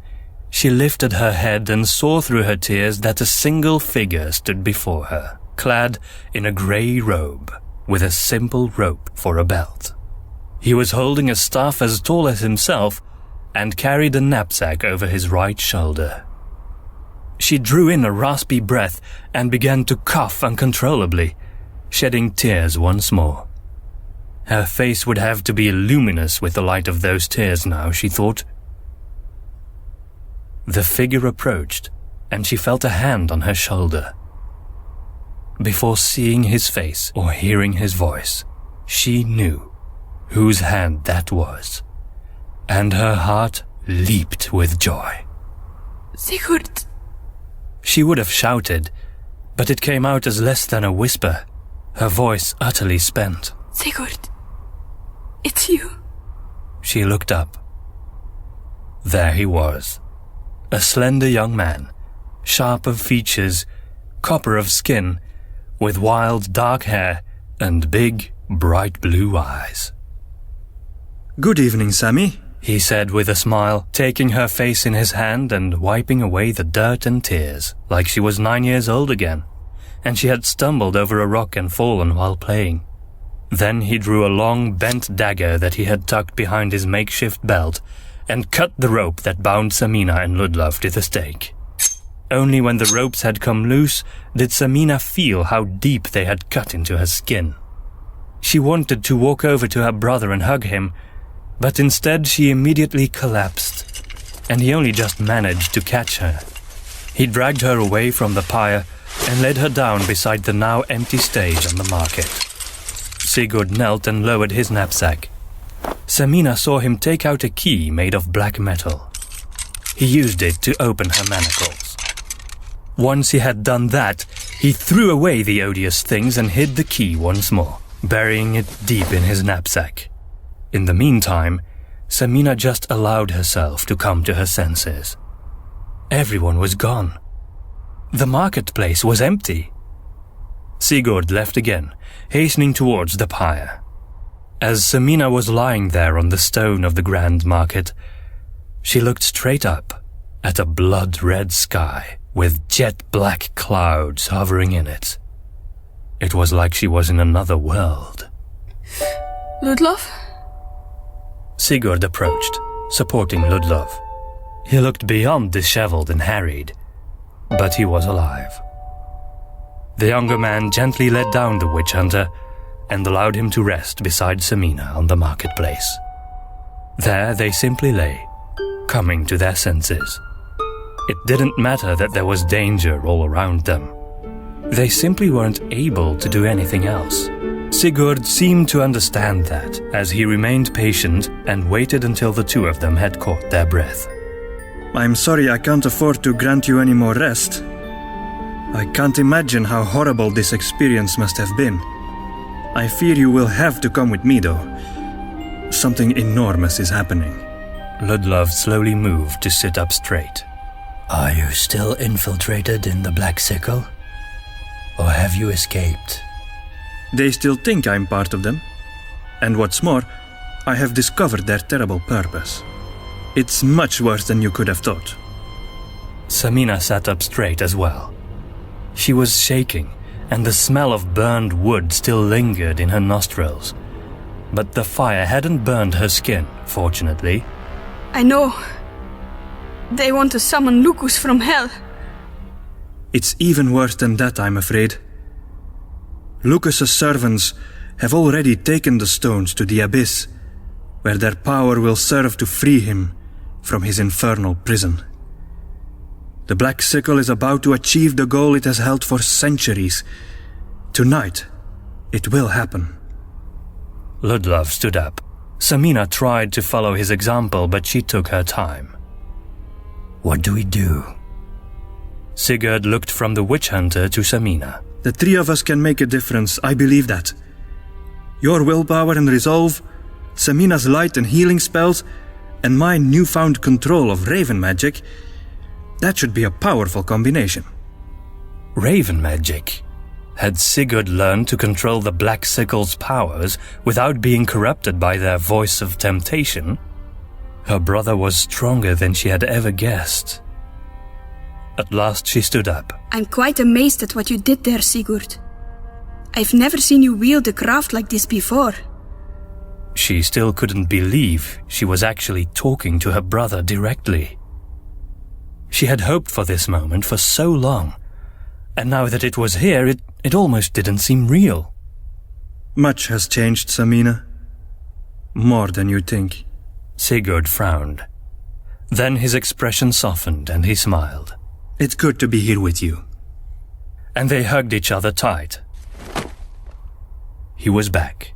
she lifted her head and saw through her tears that a single figure stood before her, clad in a grey robe, with a simple rope for a belt. He was holding a staff as tall as himself and carried a knapsack over his right shoulder. She drew in a raspy breath and began to cough uncontrollably, shedding tears once more. Her face would have to be luminous with the light of those tears now, she thought. The figure approached, and she felt a hand on her shoulder. Before seeing his face or hearing his voice, she knew whose hand that was, and her heart leaped with joy. Sigurd! She would have shouted, but it came out as less than a whisper, her voice utterly spent. Sigurd, it's you. She looked up. There he was, a slender young man, sharp of features, copper of skin, with wild dark hair and big, bright blue eyes. "Good evening, Sammy," he said with a smile, taking her face in his hand and wiping away the dirt and tears, like she was 9 years old again, and she had stumbled over a rock and fallen while playing. Then he drew a long, bent dagger that he had tucked behind his makeshift belt and cut the rope that bound Samina and Ludlov to the stake. Only when the ropes had come loose did Samina feel how deep they had cut into her skin. She wanted to walk over to her brother and hug him, but instead she immediately collapsed, and he only just managed to catch her. He dragged her away from the pyre and led her down beside the now empty stage on the market. Sigurd knelt and lowered his knapsack. Samina saw him take out a key made of black metal. He used it to open her manacles. Once he had done that, he threw away the odious things and hid the key once more, burying it deep in his knapsack. In the meantime, Samina just allowed herself to come to her senses. Everyone was gone. The marketplace was empty. Sigurd left again, hastening towards the pyre. As Samina was lying there on the stone of the grand market, she looked straight up at a blood-red sky with jet-black clouds hovering in it. It was like she was in another world. Ludlov? Sigurd approached, supporting Ludlov. He looked beyond disheveled and harried, but he was alive. The younger man gently led down the witch hunter and allowed him to rest beside Samina on the marketplace. There they simply lay, coming to their senses. It didn't matter that there was danger all around them. They simply weren't able to do anything else. Sigurd seemed to understand that, as he remained patient and waited until the two of them had caught their breath. "I'm sorry I can't afford to grant you any more rest. I can't imagine how horrible this experience must have been. I fear you will have to come with me, though. Something enormous is happening." Ludlov slowly moved to sit up straight. Are you still infiltrated in the Black Sickle? Or have you escaped? They still think I'm part of them. And what's more, I have discovered their terrible purpose. It's much worse than you could have thought. Samina sat up straight as well. She was shaking, and the smell of burned wood still lingered in her nostrils. But the fire hadn't burned her skin, fortunately. I know. They want to summon Lucas from hell. It's even worse than that, I'm afraid. Lucas's servants have already taken the stones to the abyss, where their power will serve to free him from his infernal prison. The Black Sickle is about to achieve the goal it has held for centuries. Tonight, it will happen. Ludlov stood up. Samina tried to follow his example, but she took her time. What do we do? Sigurd looked from the witch hunter to Samina. The three of us can make a difference, I believe that. Your willpower and resolve, Samina's light and healing spells, and my newfound control of raven magic, that should be a powerful combination. Raven magic? Had Sigurd learned to control the Black Sickle's powers without being corrupted by their voice of temptation? Her brother was stronger than she had ever guessed. At last she stood up. I'm quite amazed at what you did there, Sigurd. I've never seen you wield a craft like this before. She still couldn't believe she was actually talking to her brother directly. She had hoped for this moment for so long, and now that it was here, it almost didn't seem real. Much has changed, Samina. More than you think. Sigurd frowned. Then his expression softened and he smiled. It's good to be here with you. And they hugged each other tight. He was back.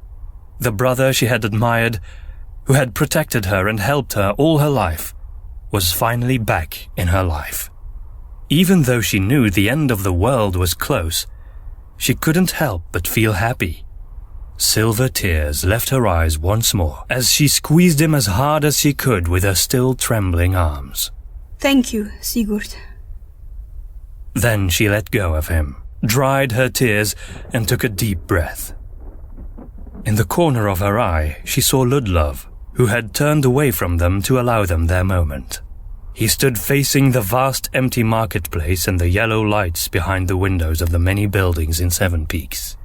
The brother she had admired, who had protected her and helped her all her life, was finally back in her life. Even though she knew the end of the world was close, she couldn't help but feel happy. Silver tears left her eyes once more as she squeezed him as hard as she could with her still trembling arms. Thank you, Sigurd. Then she let go of him, dried her tears, and took a deep breath. In the corner of her eye, she saw Ludlov, who had turned away from them to allow them their moment. He stood facing the vast empty marketplace and the yellow lights behind the windows of the many buildings in Sevenpeaks.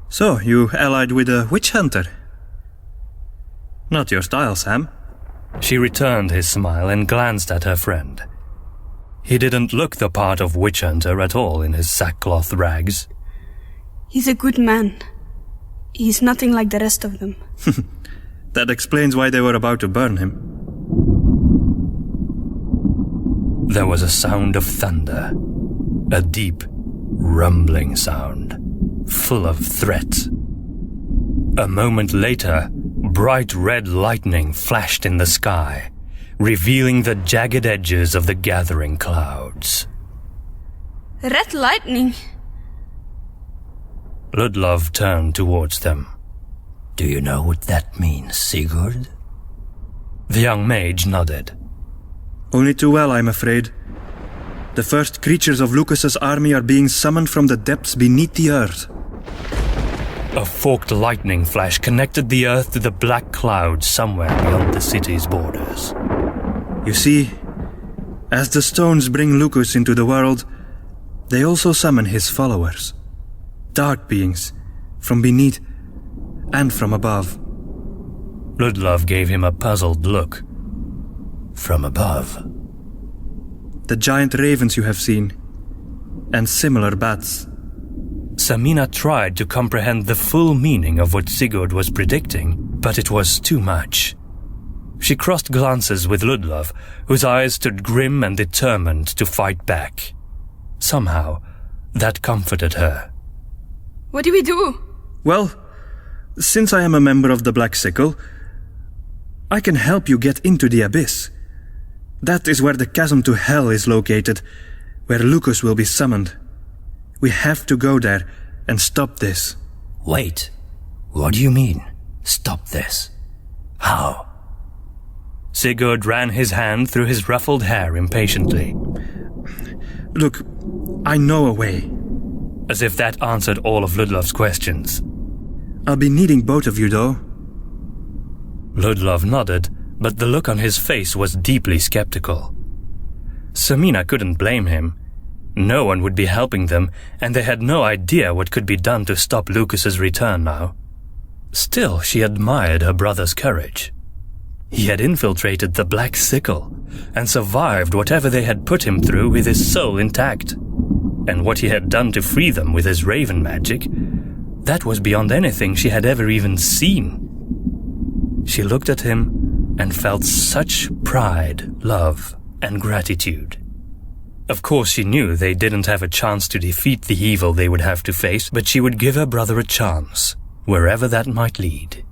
So, you allied with a witch hunter? Not your style, Sam. She returned his smile and glanced at her friend. He didn't look the part of witch hunter at all in his sackcloth rags. He's a good man. He's nothing like the rest of them. That explains why they were about to burn him. There was a sound of thunder, a deep, rumbling sound, full of threat. A moment later, bright red lightning flashed in the sky, revealing the jagged edges of the gathering clouds. Red lightning? Ludlov turned towards them. Do you know what that means, Sigurd? The young mage nodded. Only too well, I'm afraid. The first creatures of Lucas's army are being summoned from the depths beneath the earth. A forked lightning flash connected the earth to the black clouds somewhere beyond the city's borders. You see, as the stones bring Lucas into the world, they also summon his followers. Dark beings, from beneath and from above. Ludlov gave him a puzzled look. From above? The giant ravens you have seen, and similar bats. Samina tried to comprehend the full meaning of what Sigurd was predicting, but it was too much. She crossed glances with Ludlov, whose eyes stood grim and determined to fight back. Somehow, that comforted her. What do we do? Well, since I am a member of the Black Sickle, I can help you get into the abyss. That is where the chasm to hell is located, where Lucas will be summoned. We have to go there and stop this. Wait, what do you mean, stop this? How? Sigurd ran his hand through his ruffled hair impatiently. Look, I know a way. As if that answered all of Ludlov's questions. I'll be needing both of you, though. Ludlov nodded, but the look on his face was deeply skeptical. Samina couldn't blame him. No one would be helping them, and they had no idea what could be done to stop Lucas's return now. Still, she admired her brother's courage. He had infiltrated the Black Sickle, and survived whatever they had put him through with his soul intact. And what he had done to free them with his raven magic, that was beyond anything she had ever even seen. She looked at him and felt such pride, love, and gratitude. Of course she knew they didn't have a chance to defeat the evil they would have to face, but she would give her brother a chance, wherever that might lead.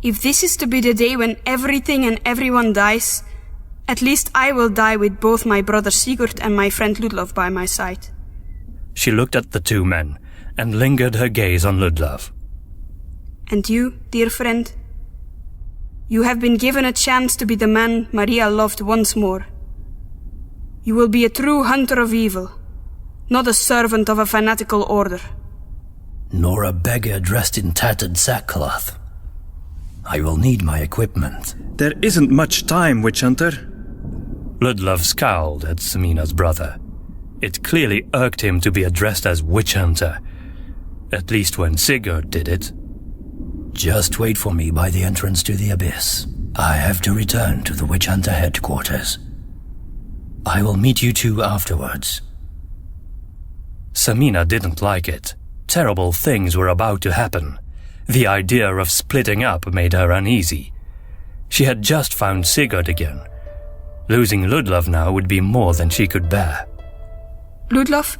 If this is to be the day when everything and everyone dies, at least I will die with both my brother Sigurd and my friend Ludlov by my side. She looked at the two men, and lingered her gaze on Ludlov. And you, dear friend? You have been given a chance to be the man Maria loved once more. You will be a true hunter of evil, not a servant of a fanatical order. Nor a beggar dressed in tattered sackcloth. I will need my equipment. There isn't much time, witch hunter. Ludlov scowled at Samina's brother. It clearly irked him to be addressed as witch hunter, at least when Sigurd did it. Just wait for me by the entrance to the abyss. I have to return to the witch hunter headquarters. I will meet you two afterwards. Samina didn't like it. Terrible things were about to happen. The idea of splitting up made her uneasy. She had just found Sigurd again. Losing Ludlov now would be more than she could bear. Ludlov?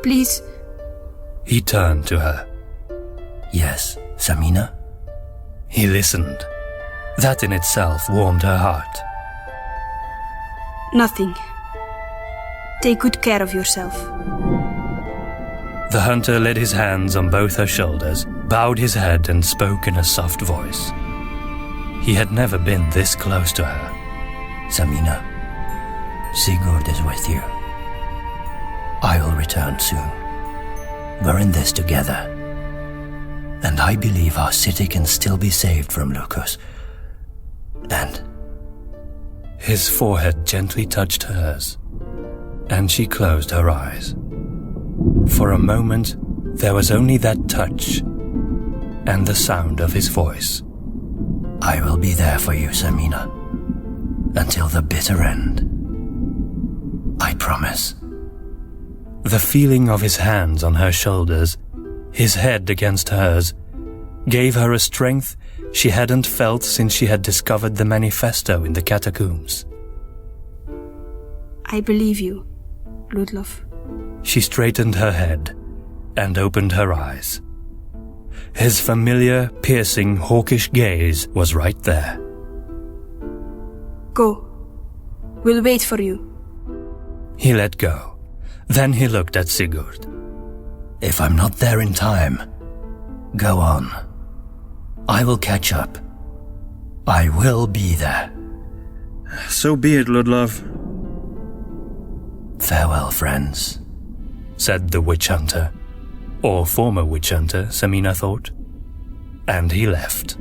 Please. He turned to her. Yes, Samina? He listened. That in itself warmed her heart. Nothing. Take good care of yourself. The hunter laid his hands on both her shoulders, bowed his head and spoke in a soft voice. He had never been this close to her. Samina, Sigurd is with you. I will return soon. We're in this together. And I believe our city can still be saved from Lucas. And... His forehead gently touched hers, and she closed her eyes. For a moment, there was only that touch and the sound of his voice. I will be there for you, Samina, until the bitter end. I promise. The feeling of his hands on her shoulders, his head against hers, gave her a strength she hadn't felt since she had discovered the manifesto in the catacombs. I believe you, Ludlov. She straightened her head and opened her eyes. His familiar, piercing, hawkish gaze was right there. Go. We'll wait for you. He let go. Then he looked at Sigurd. If I'm not there in time, go on. I will catch up. I will be there. So be it, Ludlov. Farewell, friends, said the witch hunter. Or former witch hunter, Samina thought. And he left.